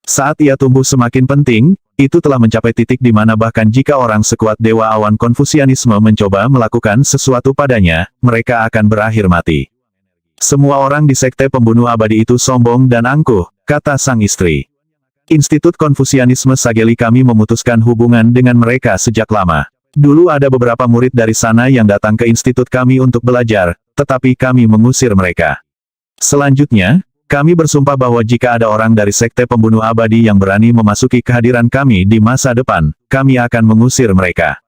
[SPEAKER 2] Saat ia tumbuh semakin penting, itu telah mencapai titik di mana bahkan jika orang sekuat Dewa Awan Konfusianisme mencoba melakukan sesuatu padanya, mereka akan berakhir mati. "Semua orang di sekte pembunuh abadi itu sombong dan angkuh," kata sang istri. "Institut Konfusianisme Sageli kami memutuskan hubungan dengan mereka sejak lama. Dulu ada beberapa murid dari sana yang datang ke institut kami untuk belajar, tetapi kami mengusir mereka. Selanjutnya, kami bersumpah bahwa jika ada orang dari sekte pembunuh abadi yang berani memasuki kehadiran kami di masa depan, kami akan mengusir mereka."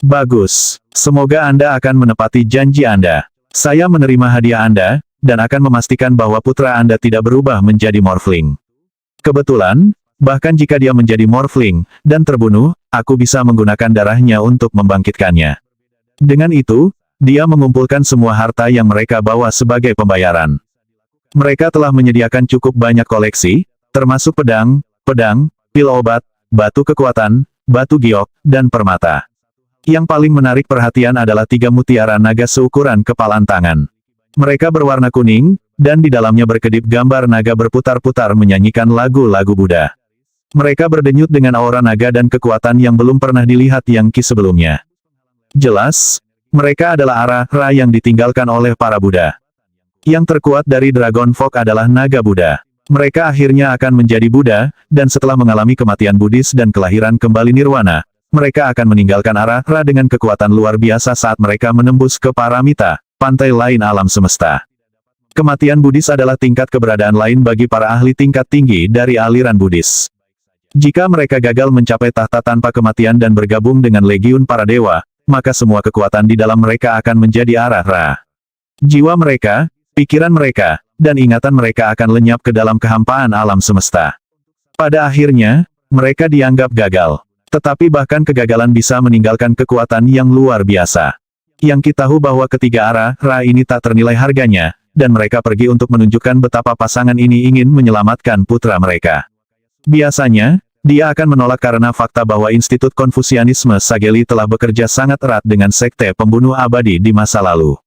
[SPEAKER 2] "Bagus. Semoga Anda akan menepati janji Anda. Saya menerima hadiah Anda, dan akan memastikan bahwa putra Anda tidak berubah menjadi morphling. Kebetulan, bahkan jika dia menjadi morphling, dan terbunuh, aku bisa menggunakan darahnya untuk membangkitkannya." Dengan itu, dia mengumpulkan semua harta yang mereka bawa sebagai pembayaran. Mereka telah menyediakan cukup banyak koleksi, termasuk pedang, pil obat, batu kekuatan, batu giok, dan permata. Yang paling menarik perhatian adalah 3 mutiara naga seukuran kepalan tangan. Mereka berwarna kuning, dan di dalamnya berkedip gambar naga berputar-putar menyanyikan lagu-lagu Buddha. Mereka berdenyut dengan aura naga dan kekuatan yang belum pernah dilihat Yang Qi sebelumnya. Jelas, Mereka adalah Ara-Ra yang ditinggalkan oleh para Buddha. Yang terkuat dari Dragon Folk adalah naga Buddha. Mereka akhirnya akan menjadi Buddha, dan setelah mengalami kematian Buddhis dan kelahiran kembali Nirwana, mereka akan meninggalkan Ara-Ra dengan kekuatan luar biasa saat mereka menembus ke Paramita, pantai lain alam semesta. Kematian Buddhis adalah tingkat keberadaan lain bagi para ahli tingkat tinggi dari aliran Buddhis. Jika mereka gagal mencapai tahta tanpa kematian dan bergabung dengan legiun para dewa, maka semua kekuatan di dalam mereka akan menjadi Ara-Ra. Jiwa mereka, pikiran mereka, dan ingatan mereka akan lenyap ke dalam kehampaan alam semesta. Pada akhirnya, mereka dianggap gagal. Tetapi bahkan kegagalan bisa meninggalkan kekuatan yang luar biasa. Yang kita tahu bahwa ketiga Ara-Ra ini tak ternilai harganya, dan mereka pergi untuk menunjukkan betapa pasangan ini ingin menyelamatkan putra mereka. Biasanya, dia akan menolak karena fakta bahwa Institut Konfusianisme Sageli telah bekerja sangat erat dengan sekte pembunuh abadi di masa lalu.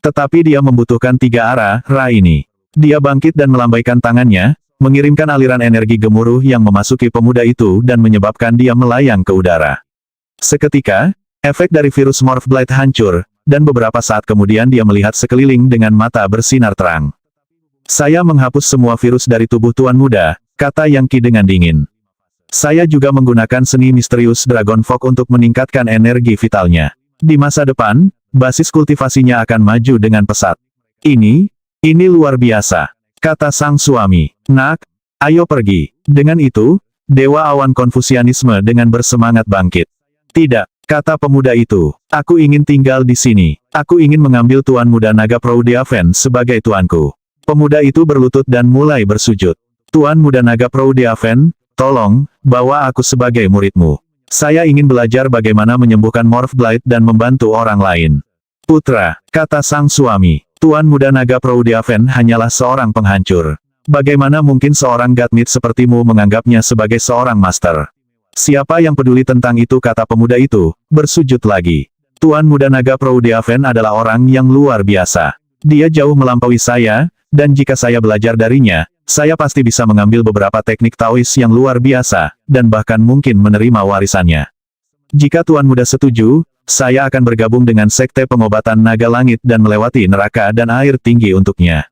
[SPEAKER 2] Tetapi dia membutuhkan tiga Ara-Ra ini. Dia bangkit dan melambaikan tangannya, mengirimkan aliran energi gemuruh yang memasuki pemuda itu dan menyebabkan dia melayang ke udara. Seketika, efek dari virus Morph Blade hancur, dan beberapa saat kemudian dia melihat sekeliling dengan mata bersinar terang. Saya menghapus semua virus dari tubuh Tuan Muda, kata Yang Qi dengan dingin. Saya juga menggunakan seni misterius Dragon Folk untuk meningkatkan energi vitalnya. Di masa depan, basis kultivasinya akan maju dengan pesat. Ini luar biasa, kata sang suami. Nak, ayo pergi. Dengan itu, Dewa Awan Konfusianisme dengan bersemangat bangkit. Tidak, kata pemuda itu. Aku ingin tinggal di sini. Aku ingin mengambil Tuan Muda Naga Proudiafen sebagai tuanku. Pemuda itu berlutut dan mulai bersujud. Tuan Muda Naga Proudiafen, tolong, bawa aku sebagai muridmu. Saya ingin belajar bagaimana menyembuhkan Morph Blade dan membantu orang lain. Putra, kata sang suami, Tuan Muda Naga Proudiafen hanyalah seorang penghancur. Bagaimana mungkin seorang Godmit sepertimu menganggapnya sebagai seorang master? Siapa yang peduli tentang itu, kata pemuda itu, bersujud lagi. Tuan Muda Naga Proudiafen adalah orang yang luar biasa. Dia jauh melampaui saya, dan jika saya belajar darinya, saya pasti bisa mengambil beberapa teknik Taois yang luar biasa, dan bahkan mungkin menerima warisannya. Jika Tuan Muda setuju, saya akan bergabung dengan Sekte Pengobatan Naga Langit dan melewati neraka dan air tinggi untuknya.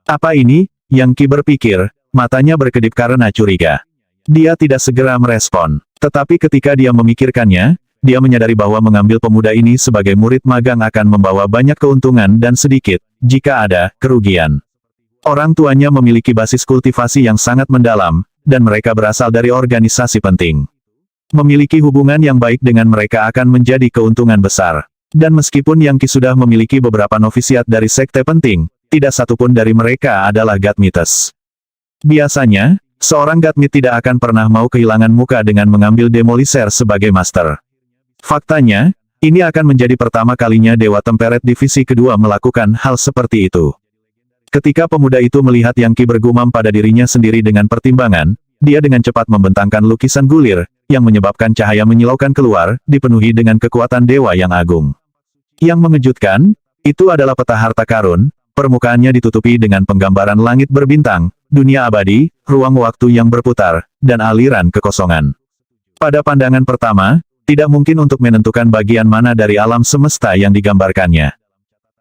[SPEAKER 2] Apa ini? Yang Qi berpikir, matanya berkedip karena curiga. Dia tidak segera merespon. Tetapi ketika dia memikirkannya, dia menyadari bahwa mengambil pemuda ini sebagai murid magang akan membawa banyak keuntungan dan sedikit, jika ada, kerugian. Orang tuanya memiliki basis kultivasi yang sangat mendalam, dan mereka berasal dari organisasi penting. Memiliki hubungan yang baik dengan mereka akan menjadi keuntungan besar. Dan meskipun Yang Qi sudah memiliki beberapa novisiat dari sekte penting, tidak satupun dari mereka adalah Godmites. Biasanya, seorang Godmit tidak akan pernah mau kehilangan muka dengan mengambil Demoliser sebagai master. Faktanya, ini akan menjadi pertama kalinya Dewa Temperet Divisi Kedua melakukan hal seperti itu. Ketika pemuda itu melihat Yang Qi bergumam pada dirinya sendiri dengan pertimbangan, dia dengan cepat membentangkan lukisan gulir, yang menyebabkan cahaya menyilaukan keluar, dipenuhi dengan kekuatan dewa yang agung. Yang mengejutkan, itu adalah peta harta karun, permukaannya ditutupi dengan penggambaran langit berbintang, dunia abadi, ruang waktu yang berputar, dan aliran kekosongan. Pada pandangan pertama, tidak mungkin untuk menentukan bagian mana dari alam semesta yang digambarkannya.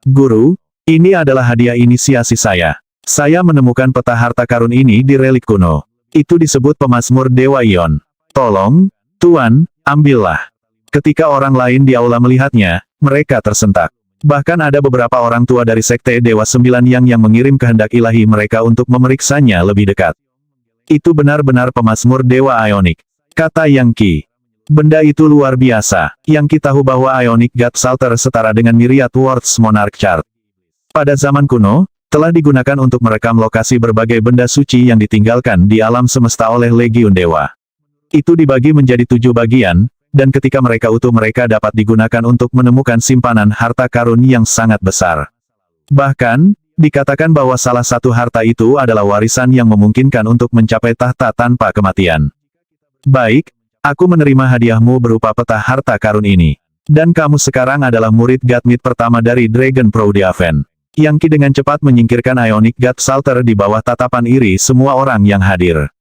[SPEAKER 2] Guru, ini adalah hadiah inisiasi saya. Saya menemukan peta harta karun ini di relik kuno. Itu disebut Pemazmur Dewa Ion. Tolong, Tuan, ambillah. Ketika orang lain di aula melihatnya, mereka tersentak. Bahkan ada beberapa orang tua dari Sekte Dewa Sembilan yang mengirim kehendak ilahi mereka untuk memeriksanya lebih dekat. Itu benar-benar Pemazmur Dewa Ionik, kata Yang Qi. Benda itu luar biasa. Yang Qi tahu bahwa Ionic God Psalter setara dengan Myriad Worlds Monarch Chart. Pada zaman kuno, telah digunakan untuk merekam lokasi berbagai benda suci yang ditinggalkan di alam semesta oleh Legiun Dewa. Itu dibagi menjadi 7 bagian, dan ketika mereka utuh mereka dapat digunakan untuk menemukan simpanan harta karun yang sangat besar. Bahkan, dikatakan bahwa salah satu harta itu adalah warisan yang memungkinkan untuk mencapai tahta tanpa kematian. Baik, aku menerima hadiahmu berupa peta harta karun ini. Dan kamu sekarang adalah murid Godmit pertama dari Dragon Proudiafen. Yang Qi dengan cepat menyingkirkan Ionic God Psalter di bawah tatapan iri semua orang yang hadir.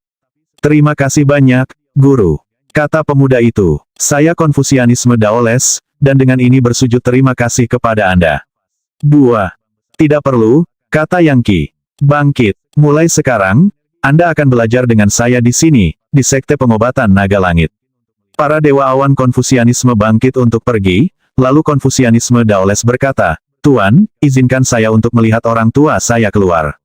[SPEAKER 2] Terima kasih banyak, Guru, kata pemuda itu. Saya Konfusianisme Daoles, dan dengan ini bersujud terima kasih kepada Anda. 2. Tidak perlu, kata Yang Qi. Bangkit, mulai sekarang, Anda akan belajar dengan saya di sini, di Sekte Pengobatan Naga Langit. Para Dewa Awan Konfusianisme bangkit untuk pergi, lalu Konfusianisme Daoles berkata, Tuan, izinkan saya untuk melihat orang tua saya keluar.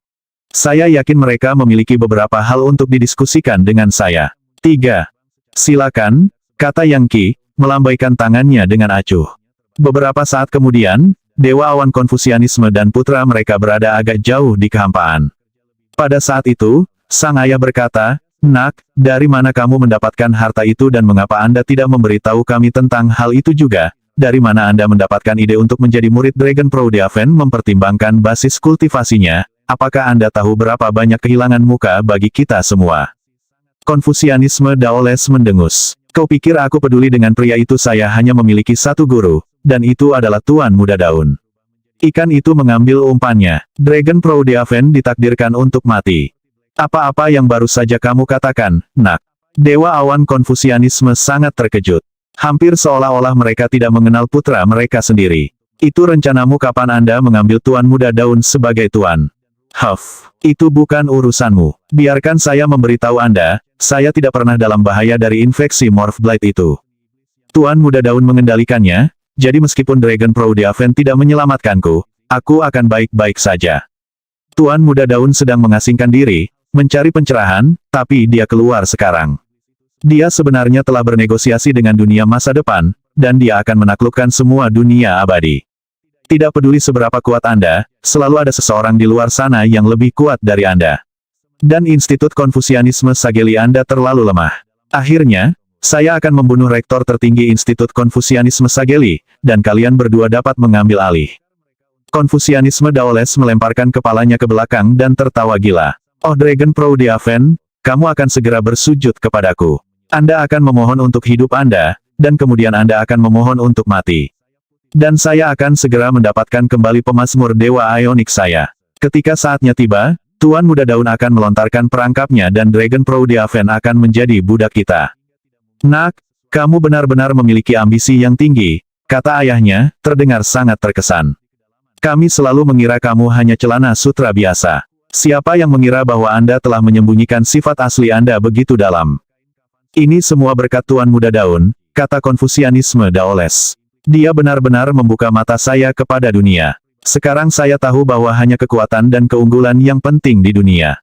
[SPEAKER 2] Saya yakin mereka memiliki beberapa hal untuk didiskusikan dengan saya. 3. Silakan, kata Yang Qi, melambaikan tangannya dengan acuh. Beberapa saat kemudian, Dewa Awan Konfusianisme dan putra mereka berada agak jauh di kehampaan. Pada saat itu, sang ayah berkata, Nak, dari mana kamu mendapatkan harta itu dan mengapa Anda tidak memberitahu kami tentang hal itu juga? Dari mana Anda mendapatkan ide untuk menjadi murid Dragon Prodeaven mempertimbangkan basis kultivasinya? Apakah Anda tahu berapa banyak kehilangan muka bagi kita semua? Konfusianisme Daoles mendengus. Kau pikir aku peduli dengan pria itu? Saya hanya memiliki satu guru, dan itu adalah Tuan Muda Daun. Ikan itu mengambil umpannya. Dragon Prodeaven ditakdirkan untuk mati. Apa-apa yang baru saja kamu katakan, Nak? Dewa Awan Konfusianisme sangat terkejut. Hampir seolah-olah mereka tidak mengenal putra mereka sendiri. Itu rencanamu kapan Anda mengambil Tuan Muda Daun sebagai tuan? Huff, itu bukan urusanmu. Biarkan saya memberitahu Anda, saya tidak pernah dalam bahaya dari infeksi Morph Blade itu. Tuan Muda Daun mengendalikannya, jadi meskipun Dragon Prodeaven tidak menyelamatkanku, aku akan baik-baik saja. Tuan Muda Daun sedang mengasingkan diri, mencari pencerahan, tapi dia keluar sekarang. Dia sebenarnya telah bernegosiasi dengan dunia masa depan, dan dia akan menaklukkan semua dunia abadi. Tidak peduli seberapa kuat Anda, selalu ada seseorang di luar sana yang lebih kuat dari Anda. Dan Institut Konfusianisme Sageli Anda terlalu lemah. Akhirnya, saya akan membunuh rektor tertinggi Institut Konfusianisme Sageli, dan kalian berdua dapat mengambil alih. Konfusianisme Daoles melemparkan kepalanya ke belakang dan tertawa gila. Oh Dragon Prodeaven, kamu akan segera bersujud kepadaku. Anda akan memohon untuk hidup Anda, dan kemudian Anda akan memohon untuk mati. Dan saya akan segera mendapatkan kembali pemazmur Dewa Ionik saya. Ketika saatnya tiba, Tuan Muda Daun akan melontarkan perangkapnya dan Dragon Prodeaven akan menjadi budak kita. Nak, kamu benar-benar memiliki ambisi yang tinggi, kata ayahnya, terdengar sangat terkesan. Kami selalu mengira kamu hanya celana sutra biasa. Siapa yang mengira bahwa Anda telah menyembunyikan sifat asli Anda begitu dalam? Ini semua berkat Tuan Muda Daun, kata Konfusianisme Daoles. Dia benar-benar membuka mata saya kepada dunia. Sekarang saya tahu bahwa hanya kekuatan dan keunggulan yang penting di dunia.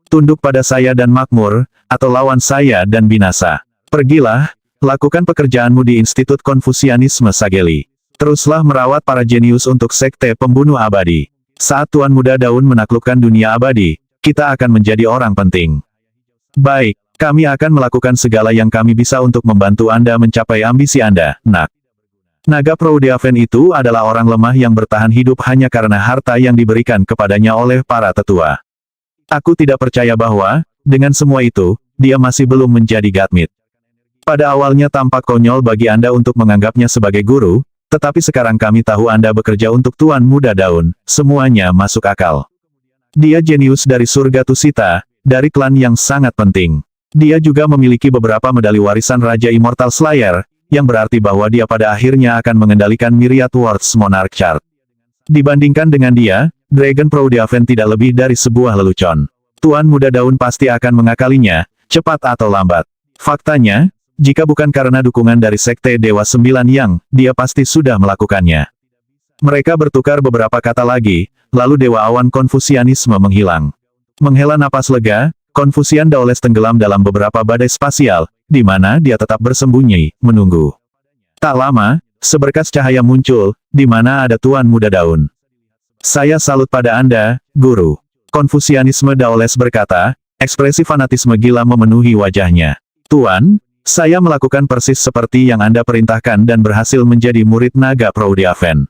[SPEAKER 2] Tunduk pada saya dan makmur, atau lawan saya dan binasa. Pergilah, lakukan pekerjaanmu di Institut Konfusianisme Sageli. Teruslah merawat para jenius untuk Sekte Pembunuh Abadi. Saat Tuan Muda Daun menaklukkan dunia abadi, kita akan menjadi orang penting. Baik, kami akan melakukan segala yang kami bisa untuk membantu Anda mencapai ambisi Anda, Nak. Naga Prodeaven itu adalah orang lemah yang bertahan hidup hanya karena harta yang diberikan kepadanya oleh para tetua. Aku tidak percaya bahwa, dengan semua itu, dia masih belum menjadi Godmid. Pada awalnya tampak konyol bagi Anda untuk menganggapnya sebagai guru, tetapi sekarang kami tahu Anda bekerja untuk Tuan Muda Daun, semuanya masuk akal. Dia jenius dari surga Tusita, dari klan yang sangat penting. Dia juga memiliki beberapa medali warisan Raja Immortal Slayer, yang berarti bahwa dia pada akhirnya akan mengendalikan Myriad Worlds Monarch Chart. Dibandingkan dengan dia, Dragon Prodeaven tidak lebih dari sebuah lelucon. Tuan Muda Daun pasti akan mengakalinya, cepat atau lambat. Faktanya, jika bukan karena dukungan dari Sekte Dewa Sembilan Yang, dia pasti sudah melakukannya. Mereka bertukar beberapa kata lagi, lalu Dewa Awan Konfusianisme menghilang. Menghela napas lega, Konfusian Daoles tenggelam dalam beberapa badai spasial, di mana dia tetap bersembunyi, menunggu. Tak lama, seberkas cahaya muncul, di mana ada Tuan Muda Daun. Saya salut pada Anda, Guru. Konfusianisme Daoles berkata, ekspresi fanatisme gila memenuhi wajahnya. Tuan, saya melakukan persis seperti yang Anda perintahkan dan berhasil menjadi murid Naga Prodeaven.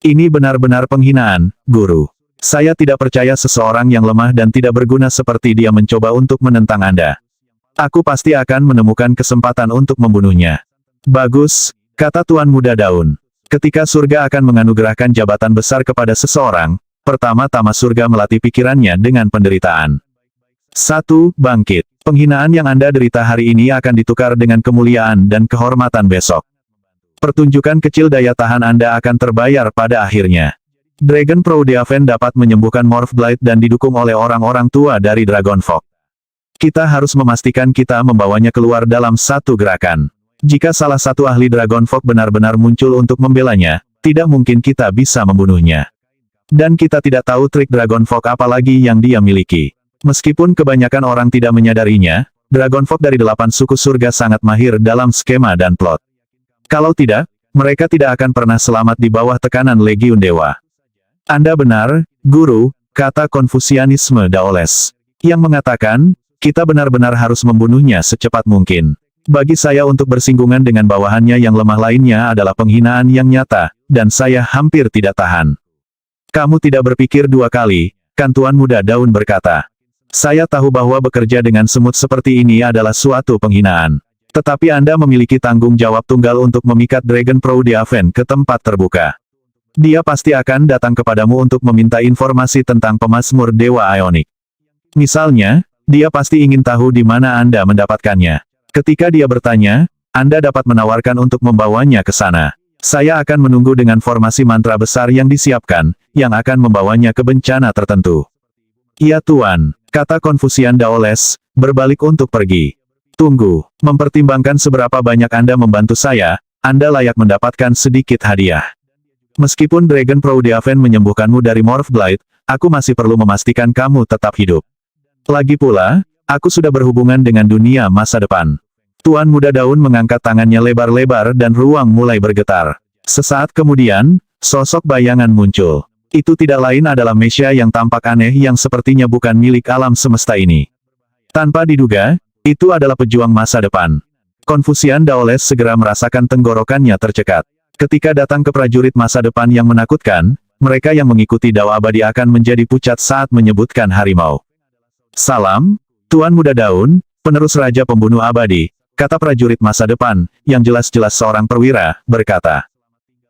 [SPEAKER 2] Ini benar-benar penghinaan, Guru. Saya tidak percaya seseorang yang lemah dan tidak berguna seperti dia mencoba untuk menentang Anda. Aku pasti akan menemukan kesempatan untuk membunuhnya. Bagus, kata Tuan Muda Daun. Ketika surga akan menganugerahkan jabatan besar kepada seseorang, pertama-tama surga melatih pikirannya dengan penderitaan. 1. Bangkit. Penghinaan yang Anda derita hari ini akan ditukar dengan kemuliaan dan kehormatan besok. Pertunjukan kecil daya tahan Anda akan terbayar pada akhirnya. Dragon Proudhaven dapat menyembuhkan Morph Blade dan didukung oleh orang-orang tua dari Dragonfog. Kita harus memastikan kita membawanya keluar dalam satu gerakan. Jika salah satu ahli Dragonfog benar-benar muncul untuk membelanya, tidak mungkin kita bisa membunuhnya. Dan kita tidak tahu trik Dragonfog apalagi yang dia miliki. Meskipun kebanyakan orang tidak menyadarinya, Dragonfog dari 8 suku surga sangat mahir dalam skema dan plot. Kalau tidak, mereka tidak akan pernah selamat di bawah tekanan Legiun Dewa. Anda benar, Guru, kata Konfusianisme Daoles, yang mengatakan, kita benar-benar harus membunuhnya secepat mungkin. Bagi saya untuk bersinggungan dengan bawahannya yang lemah lainnya adalah penghinaan yang nyata, dan saya hampir tidak tahan. Kamu tidak berpikir dua kali, kan Tuan Muda Daun berkata. Saya tahu bahwa bekerja dengan semut seperti ini adalah suatu penghinaan. Tetapi Anda memiliki tanggung jawab tunggal untuk memikat Dragon Proudhaven ke tempat terbuka. Dia pasti akan datang kepadamu untuk meminta informasi tentang pemazmur Dewa Ionik. Misalnya, dia pasti ingin tahu di mana Anda mendapatkannya. Ketika dia bertanya, Anda dapat menawarkan untuk membawanya ke sana. Saya akan menunggu dengan formasi mantra besar yang disiapkan, yang akan membawanya ke bencana tertentu. Iya Tuan, kata Konfusian Daoles, berbalik untuk pergi. Tunggu, mempertimbangkan seberapa banyak Anda membantu saya, Anda layak mendapatkan sedikit hadiah. Meskipun Dragon Proudhaven menyembuhkanmu dari Morph Blade, aku masih perlu memastikan kamu tetap hidup. Lagi pula, aku sudah berhubungan dengan dunia masa depan. Tuan Muda Daun mengangkat tangannya lebar-lebar dan ruang mulai bergetar. Sesaat kemudian, sosok bayangan muncul. Itu tidak lain adalah Mesya yang tampak aneh yang sepertinya bukan milik alam semesta ini. Tanpa diduga, itu adalah pejuang masa depan. Konfusian Daoles segera merasakan tenggorokannya tercekat. Ketika datang ke prajurit masa depan yang menakutkan, mereka yang mengikuti Dao Abadi akan menjadi pucat saat menyebutkan harimau. Salam, Tuan Muda Daun, penerus Raja Pembunuh Abadi, kata prajurit masa depan, yang jelas-jelas seorang perwira, berkata.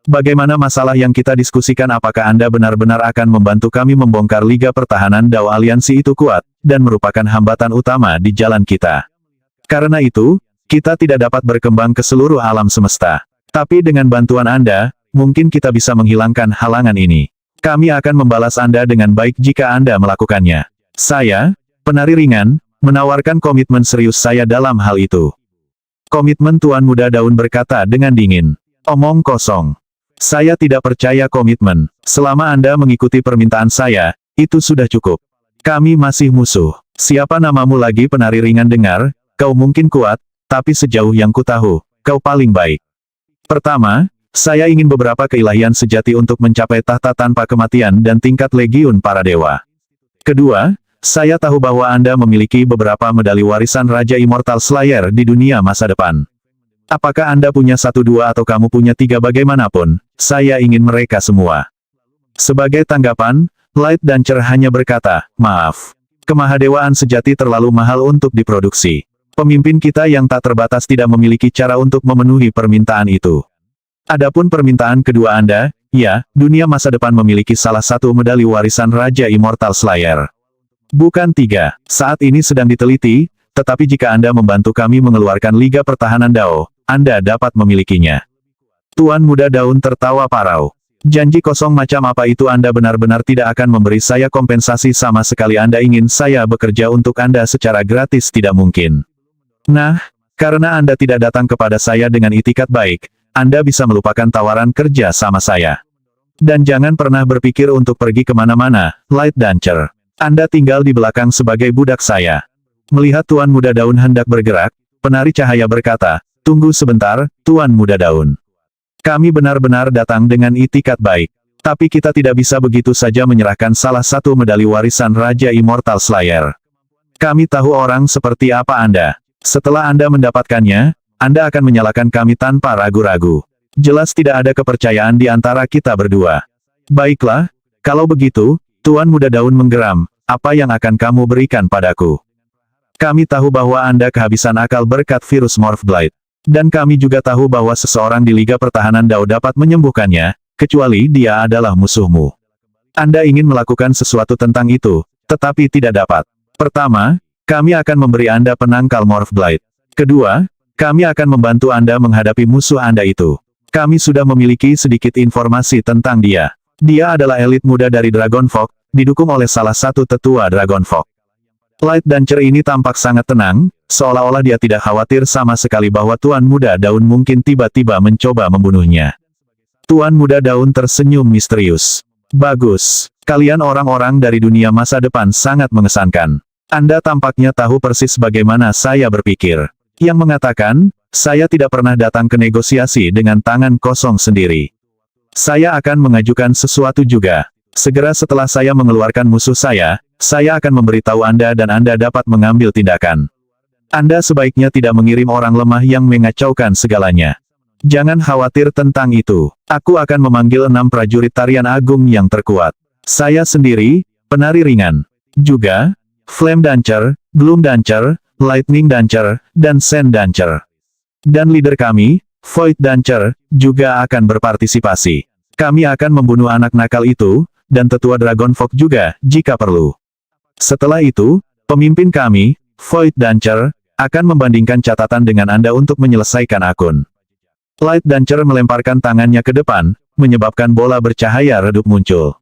[SPEAKER 2] Bagaimana masalah yang kita diskusikan, apakah Anda benar-benar akan membantu kami membongkar Liga Pertahanan Dao Aliansi itu kuat, dan merupakan hambatan utama di jalan kita. Karena itu, kita tidak dapat berkembang ke seluruh alam semesta. Tapi dengan bantuan Anda, mungkin kita bisa menghilangkan halangan ini. Kami akan membalas Anda dengan baik jika Anda melakukannya. Saya, penari ringan, menawarkan komitmen serius saya dalam hal itu. Komitmen Tuan Muda Daun berkata dengan dingin. Omong kosong. Saya tidak percaya komitmen. Selama Anda mengikuti permintaan saya, itu sudah cukup. Kami masih musuh. Siapa namamu lagi? Penari ringan dengar, kau mungkin kuat, tapi sejauh yang kutahu, kau paling baik. Pertama, saya ingin beberapa keilahian sejati untuk mencapai tahta tanpa kematian dan tingkat legiun para dewa. Kedua, saya tahu bahwa Anda memiliki beberapa medali warisan Raja Immortal Slayer di dunia masa depan. Apakah Anda punya 1, 2 atau kamu punya 3 bagaimanapun, saya ingin mereka semua. Sebagai tanggapan, Light Dancer hanya berkata, maaf. Kemahadewaan sejati terlalu mahal untuk diproduksi. Pemimpin kita yang tak terbatas tidak memiliki cara untuk memenuhi permintaan itu. Adapun permintaan kedua Anda, ya, dunia masa depan memiliki salah satu medali warisan Raja Immortal Slayer. Bukan 3, saat ini sedang diteliti, tetapi jika Anda membantu kami mengeluarkan Liga Pertahanan Dao, Anda dapat memilikinya. Tuan Muda Daun tertawa parau. Janji kosong macam apa itu? Anda benar-benar tidak akan memberi saya kompensasi sama sekali. Anda ingin saya bekerja untuk Anda secara gratis? Tidak mungkin. Nah, karena Anda tidak datang kepada saya dengan itikat baik, Anda bisa melupakan tawaran kerja sama saya. Dan jangan pernah berpikir untuk pergi kemana-mana, Light Dancer. Anda tinggal di belakang sebagai budak saya. Melihat Tuan Muda Daun hendak bergerak, penari cahaya berkata, tunggu sebentar, Tuan Muda Daun. Kami benar-benar datang dengan itikat baik. Tapi kita tidak bisa begitu saja menyerahkan salah satu medali warisan Raja Immortal Slayer. Kami tahu orang seperti apa Anda. Setelah Anda mendapatkannya, Anda akan menyalahkan kami tanpa ragu-ragu. Jelas tidak ada kepercayaan di antara kita berdua. Baiklah, kalau begitu, Tuan Muda Daun menggeram, apa yang akan kamu berikan padaku? Kami tahu bahwa Anda kehabisan akal berkat virus Morph Blade. Dan kami juga tahu bahwa seseorang di Liga Pertahanan Dao dapat menyembuhkannya, kecuali dia adalah musuhmu. Anda ingin melakukan sesuatu tentang itu, tetapi tidak dapat. Pertama, kami akan memberi Anda penangkal Morph Blade. Kedua, kami akan membantu Anda menghadapi musuh Anda itu. Kami sudah memiliki sedikit informasi tentang dia. Dia adalah elit muda dari Dragon Folk, didukung oleh salah satu tetua Dragon Folk. Light Dancer ini tampak sangat tenang, seolah-olah dia tidak khawatir sama sekali bahwa Tuan Muda Daun mungkin tiba-tiba mencoba membunuhnya. Tuan Muda Daun tersenyum misterius. Bagus. Kalian orang-orang dari dunia masa depan sangat mengesankan. Anda tampaknya tahu persis bagaimana saya berpikir. Yang mengatakan, saya tidak pernah datang ke negosiasi dengan tangan kosong sendiri. Saya akan mengajukan sesuatu juga. Segera setelah saya mengeluarkan musuh saya akan memberitahu Anda dan Anda dapat mengambil tindakan. Anda sebaiknya tidak mengirim orang lemah yang mengacaukan segalanya. Jangan khawatir tentang itu. Aku akan memanggil 6 prajurit tarian agung yang terkuat. Saya sendiri, penari ringan. Juga, Flame Dancer, Gloom Dancer, Lightning Dancer, dan Sand Dancer. Dan leader kami, Void Dancer, juga akan berpartisipasi. Kami akan membunuh anak nakal itu, dan tetua Dragon Folk juga, jika perlu. Setelah itu, pemimpin kami, Void Dancer, akan membandingkan catatan dengan Anda untuk menyelesaikan akun. Light Dancer melemparkan tangannya ke depan, menyebabkan bola bercahaya redup muncul.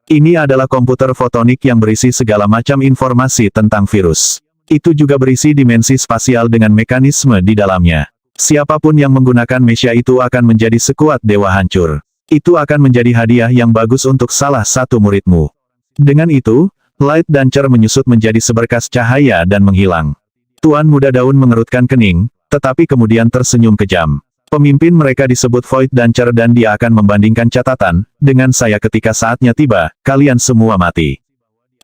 [SPEAKER 2] Ini adalah komputer fotonik yang berisi segala macam informasi tentang virus. Itu juga berisi dimensi spasial dengan mekanisme di dalamnya. Siapapun yang menggunakan mesia itu akan menjadi sekuat dewa hancur. Itu akan menjadi hadiah yang bagus untuk salah satu muridmu. Dengan itu, Light Dancer menyusut menjadi seberkas cahaya dan menghilang. Tuan Muda Daun mengerutkan kening, tetapi kemudian tersenyum kejam. Pemimpin mereka disebut Void Dancer dan dia akan membandingkan catatan dengan saya ketika saatnya tiba, kalian semua mati.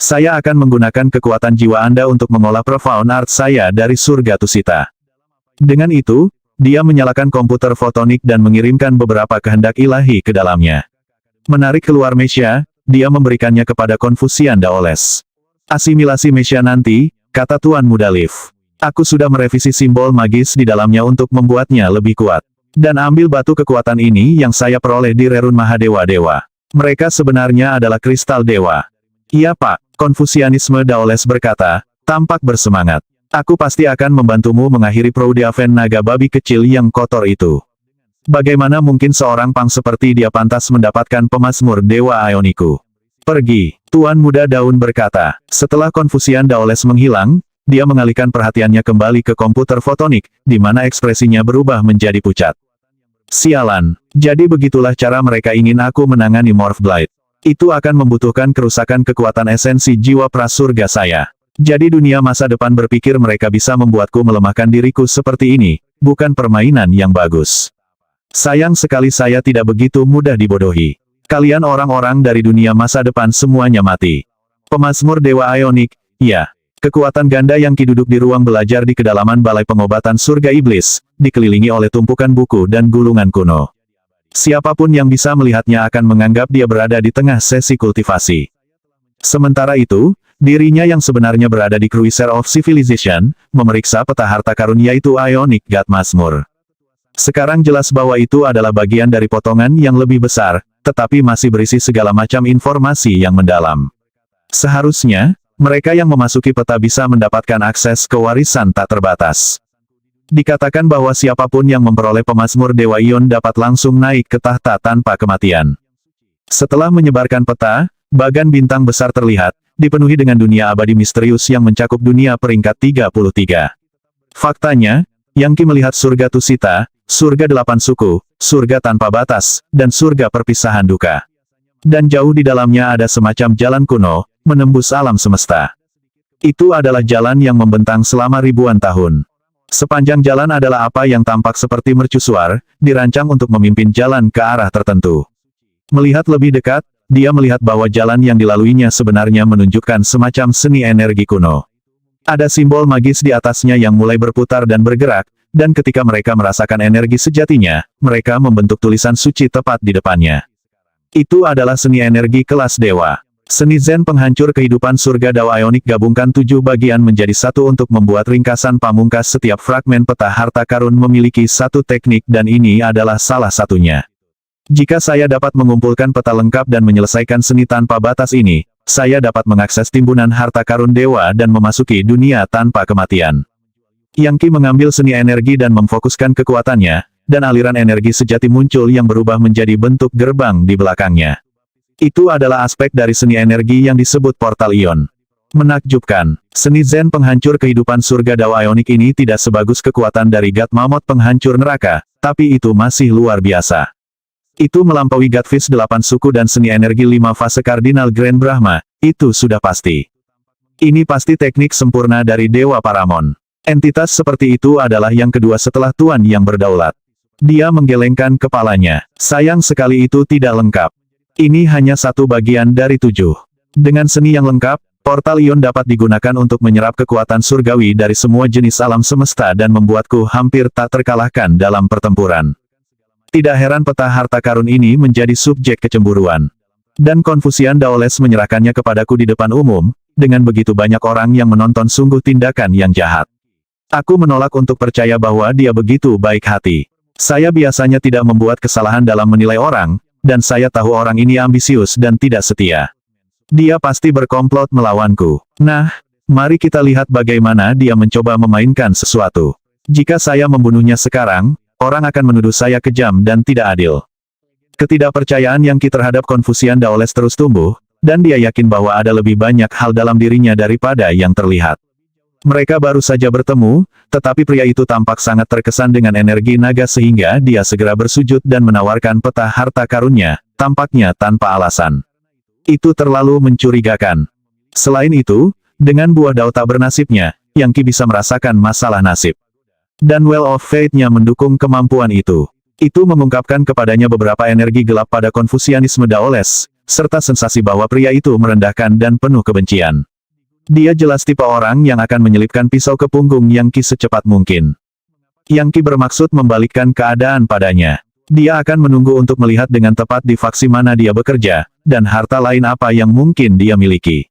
[SPEAKER 2] Saya akan menggunakan kekuatan jiwa Anda untuk mengolah profound art saya dari surga Tusita. Dengan itu, dia menyalakan komputer fotonik dan mengirimkan beberapa kehendak ilahi ke dalamnya. Menarik keluar mesia, dia memberikannya kepada Konfusian Daoles. Asimilasi mesia nanti, kata Tuan Muda Leaf. Aku sudah merevisi simbol magis di dalamnya untuk membuatnya lebih kuat. Dan ambil batu kekuatan ini yang saya peroleh di Rerun Mahadewa-Dewa. Mereka sebenarnya adalah kristal dewa. Iya Pak, Konfusianisme Daoles berkata, tampak bersemangat. Aku pasti akan membantumu mengakhiri Proudiaven naga babi kecil yang kotor itu. Bagaimana mungkin seorang pang seperti dia pantas mendapatkan pemazmur Dewa Ioniku? Pergi, Tuan Muda Daun berkata. Setelah Konfusian Daoles menghilang, dia mengalihkan perhatiannya kembali ke komputer fotonik, di mana ekspresinya berubah menjadi pucat. Sialan, jadi begitulah cara mereka ingin aku menangani Morph Blight. Itu akan membutuhkan kerusakan kekuatan esensi jiwa prasurga saya. Jadi dunia masa depan berpikir mereka bisa membuatku melemahkan diriku seperti ini, bukan permainan yang bagus. Sayang sekali saya tidak begitu mudah dibodohi. Kalian orang-orang dari dunia masa depan semuanya mati. Pemazmur Dewa Ionik, ya. Kekuatan ganda yang duduk di ruang belajar di kedalaman Balai Pengobatan Surga Iblis, dikelilingi oleh tumpukan buku dan gulungan kuno. Siapapun yang bisa melihatnya akan menganggap dia berada di tengah sesi kultivasi. Sementara itu, dirinya yang sebenarnya berada di Cruiser of Civilization, memeriksa peta harta karun yaitu Ionic God Mazmur. Sekarang jelas bahwa itu adalah bagian dari potongan yang lebih besar, tetapi masih berisi segala macam informasi yang mendalam. Seharusnya, mereka yang memasuki peta bisa mendapatkan akses ke warisan tak terbatas. Dikatakan bahwa siapapun yang memperoleh pemazmur Dewa Ion dapat langsung naik ke tahta tanpa kematian. Setelah menyebarkan peta, bagan bintang besar terlihat, dipenuhi dengan dunia abadi misterius yang mencakup dunia peringkat 33. Faktanya, Yangki melihat surga Tusita, surga 8 suku, surga tanpa batas, dan surga perpisahan duka. Dan jauh di dalamnya ada semacam jalan kuno, menembus alam semesta. Itu adalah jalan yang membentang selama ribuan tahun. Sepanjang jalan adalah apa yang tampak seperti mercusuar, dirancang untuk memimpin jalan ke arah tertentu. Melihat lebih dekat, dia melihat bahwa jalan yang dilaluinya sebenarnya menunjukkan semacam seni energi kuno. Ada simbol magis di atasnya yang mulai berputar dan bergerak, dan ketika mereka merasakan energi sejatinya, mereka membentuk tulisan suci tepat di depannya. Itu adalah seni energi kelas dewa. Seni Zen penghancur kehidupan surga Dawa Ionik gabungkan 7 bagian menjadi satu untuk membuat ringkasan pamungkas setiap fragmen peta harta karun memiliki satu teknik dan ini adalah salah satunya. Jika saya dapat mengumpulkan peta lengkap dan menyelesaikan seni tanpa batas ini, saya dapat mengakses timbunan harta karun dewa dan memasuki dunia tanpa kematian. Yangki mengambil seni energi dan memfokuskan kekuatannya, dan aliran energi sejati muncul yang berubah menjadi bentuk gerbang di belakangnya. Itu adalah aspek dari seni energi yang disebut portal ion. Menakjubkan, seni Zen penghancur kehidupan surga Dao Ionik ini tidak sebagus kekuatan dari God Mammoth penghancur neraka, tapi itu masih luar biasa. Itu melampaui God Fist 8 suku dan seni energi 5 fase kardinal Grand Brahma, itu sudah pasti. Ini pasti teknik sempurna dari Dewa Paramon. Entitas seperti itu adalah yang kedua setelah Tuan yang berdaulat. Dia menggelengkan kepalanya. Sayang sekali itu tidak lengkap. Ini hanya satu bagian dari 7. Dengan seni yang lengkap, portal ion dapat digunakan untuk menyerap kekuatan surgawi dari semua jenis alam semesta dan membuatku hampir tak terkalahkan dalam pertempuran. Tidak heran peta harta karun ini menjadi subjek kecemburuan. Dan Confucian Daoles menyerahkannya kepadaku di depan umum, dengan begitu banyak orang yang menonton sungguh tindakan yang jahat. Aku menolak untuk percaya bahwa dia begitu baik hati. Saya biasanya tidak membuat kesalahan dalam menilai orang, dan saya tahu orang ini ambisius dan tidak setia. Dia pasti berkomplot melawanku. Nah, mari kita lihat bagaimana dia mencoba memainkan sesuatu. Jika saya membunuhnya sekarang, orang akan menuduh saya kejam dan tidak adil. Ketidakpercayaan Yang Qi terhadap Confucian Daoles terus tumbuh, dan dia yakin bahwa ada lebih banyak hal dalam dirinya daripada yang terlihat. Mereka baru saja bertemu, tetapi pria itu tampak sangat terkesan dengan energi naga sehingga dia segera bersujud dan menawarkan peta harta karunnya, tampaknya tanpa alasan. Itu terlalu mencurigakan. Selain itu, dengan buah Dao tak bernasibnya, Yang Qi bisa merasakan masalah nasib. Dan Well of Fate-nya mendukung kemampuan itu. Itu mengungkapkan kepadanya beberapa energi gelap pada Konfusianisme Daoles, serta sensasi bahwa pria itu merendahkan dan penuh kebencian. Dia jelas tipe orang yang akan menyelipkan pisau ke punggung Yang Qi secepat mungkin. Yang Qi bermaksud membalikkan keadaan padanya. Dia akan menunggu untuk melihat dengan tepat di faksi mana dia bekerja, dan harta lain apa yang mungkin dia miliki.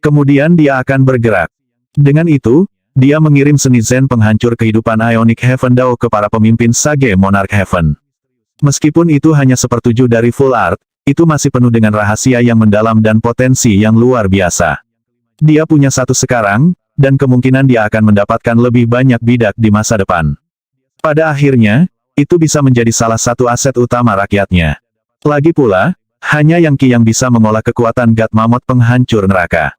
[SPEAKER 2] Kemudian dia akan bergerak. Dengan itu, dia mengirim seni Zen penghancur kehidupan Ionic Heaven Dao ke para pemimpin Sage Monarch Heaven. Meskipun itu hanya 1/7 dari full art, itu masih penuh dengan rahasia yang mendalam dan potensi yang luar biasa. Dia punya satu sekarang, dan kemungkinan dia akan mendapatkan lebih banyak bidak di masa depan. Pada akhirnya, itu bisa menjadi salah satu aset utama rakyatnya. Lagi pula, hanya Yang Qi yang bisa mengolah kekuatan God Mammoth penghancur neraka.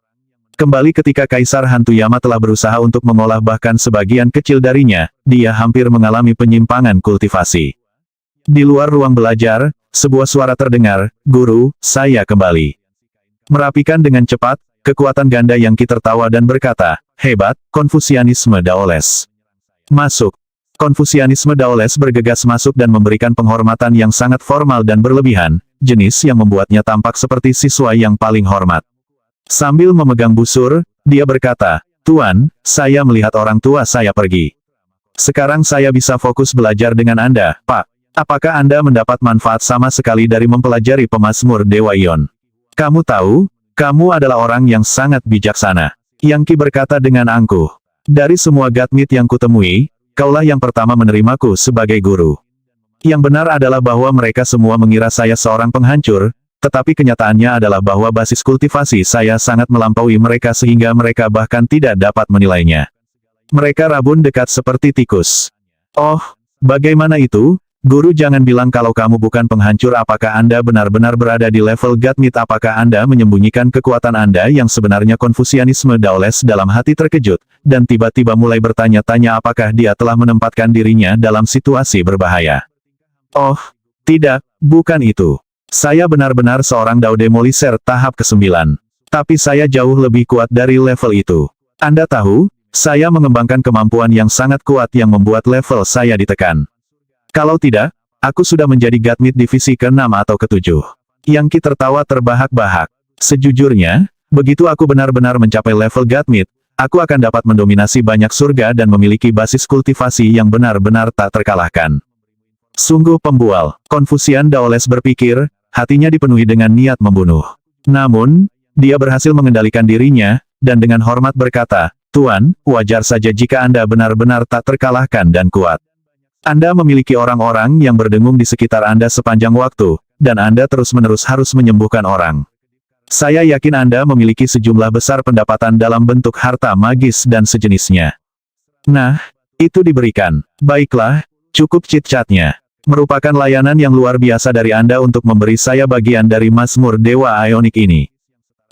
[SPEAKER 2] Kembali ketika Kaisar Hantuyama telah berusaha untuk mengolah bahkan sebagian kecil darinya, dia hampir mengalami penyimpangan kultivasi. Di luar ruang belajar, sebuah suara terdengar, "Guru, saya kembali." Merapikan dengan cepat, kekuatan ganda Yang Qi tertawa dan berkata, "Hebat, Konfusianisme Daoles. Masuk." Konfusianisme Daoles bergegas masuk dan memberikan penghormatan yang sangat formal dan berlebihan, jenis yang membuatnya tampak seperti siswa yang paling hormat. Sambil memegang busur, dia berkata, "Tuan, saya melihat orang tua saya pergi. Sekarang saya bisa fokus belajar dengan Anda, Pak. Apakah Anda mendapat manfaat sama sekali dari mempelajari Pemazmur Dewa Ion? Kamu tahu, kamu adalah orang yang sangat bijaksana." Yang Qi berkata dengan angkuh. "Dari semua Godmeet yang kutemui, kaulah yang pertama menerimaku sebagai guru. Yang benar adalah bahwa mereka semua mengira saya seorang penghancur, tetapi kenyataannya adalah bahwa basis kultivasi saya sangat melampaui mereka sehingga mereka bahkan tidak dapat menilainya. Mereka rabun dekat seperti tikus." "Oh, bagaimana itu? Guru, jangan bilang kalau kamu bukan penghancur. Apakah Anda benar-benar berada di level Godmeet? Apakah Anda menyembunyikan kekuatan Anda yang sebenarnya?" Konfusianisme Daoles dalam hati terkejut, dan tiba-tiba mulai bertanya-tanya apakah dia telah menempatkan dirinya dalam situasi berbahaya. "Oh, tidak, bukan itu. Saya benar-benar seorang Dao Demoliser tahap ke-9. Tapi saya jauh lebih kuat dari level itu. Anda tahu, saya mengembangkan kemampuan yang sangat kuat yang membuat level saya ditekan. Kalau tidak, aku sudah menjadi Godmeet divisi ke-6 atau ke-7. Yang Qi tertawa terbahak-bahak. "Sejujurnya, begitu aku benar-benar mencapai level Godmeet, aku akan dapat mendominasi banyak surga dan memiliki basis kultivasi yang benar-benar tak terkalahkan." Sungguh pembual, Konfusian Daoles berpikir, hatinya dipenuhi dengan niat membunuh. Namun, dia berhasil mengendalikan dirinya, dan dengan hormat berkata, "Tuan, wajar saja jika Anda benar-benar tak terkalahkan dan kuat. Anda memiliki orang-orang yang berdengung di sekitar Anda sepanjang waktu, dan Anda terus-menerus harus menyembuhkan orang. Saya yakin Anda memiliki sejumlah besar pendapatan dalam bentuk harta magis dan sejenisnya. Nah, itu diberikan. Baiklah, Cukup chit-chatnya. Merupakan layanan yang luar biasa dari Anda untuk memberi saya bagian dari Mazmur Dewa Ionik ini.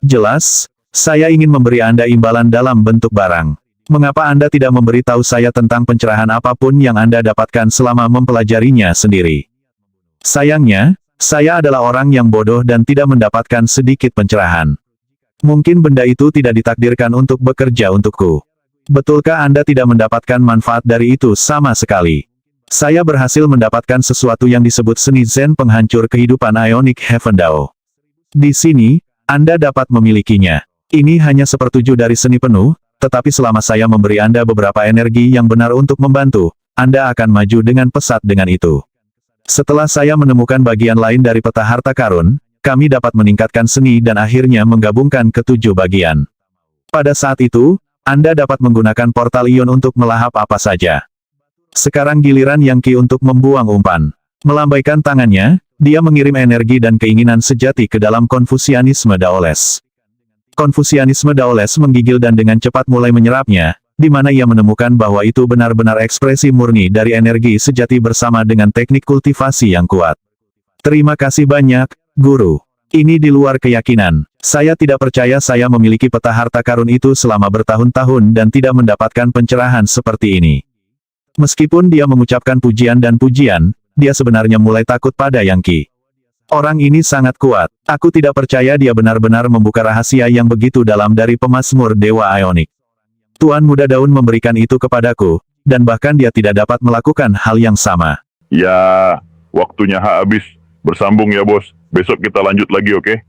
[SPEAKER 2] Jelas, saya ingin memberi Anda imbalan dalam bentuk barang. Mengapa Anda tidak memberi tahu saya tentang pencerahan apapun yang Anda dapatkan selama mempelajarinya sendiri? Sayangnya, saya adalah orang yang bodoh dan tidak mendapatkan sedikit pencerahan. Mungkin benda itu tidak ditakdirkan untuk bekerja untukku. Betulkah Anda tidak mendapatkan manfaat dari itu sama sekali? Saya berhasil mendapatkan sesuatu yang disebut seni Zen penghancur kehidupan Ionic Heaven Dao. Di sini, Anda dapat memilikinya. Ini hanya sepertujuh dari seni penuh, tetapi selama saya memberi Anda beberapa energi yang benar untuk membantu, Anda akan maju dengan pesat dengan itu. Setelah saya menemukan bagian lain dari peta harta karun, kami dapat meningkatkan seni dan akhirnya menggabungkan ketujuh bagian. Pada saat itu, Anda dapat menggunakan portal ion untuk melahap apa saja. Sekarang giliran Yang Qi untuk membuang umpan. Melambaikan tangannya, dia mengirim energi dan keinginan sejati ke dalam Konfusianisme Daoles. Konfusianisme Daoles menggigil dan dengan cepat mulai menyerapnya, di mana ia menemukan bahwa itu benar-benar ekspresi murni dari energi sejati bersama dengan teknik kultivasi yang kuat. Terima kasih banyak, Guru. Ini di luar keyakinan. Saya tidak percaya saya memiliki peta harta karun itu selama bertahun-tahun dan tidak mendapatkan pencerahan seperti ini. Meskipun dia mengucapkan pujian dan pujian, dia sebenarnya mulai takut pada Yang Qi. Orang ini sangat kuat. Aku tidak percaya dia benar-benar membuka rahasia yang begitu dalam dari pemazmur Dewa Ionik. Tuan Muda Daun memberikan itu kepadaku, dan bahkan dia tidak dapat melakukan hal yang sama.
[SPEAKER 1] Ya, waktunya habis. Bersambung ya bos. Besok kita lanjut lagi, oke?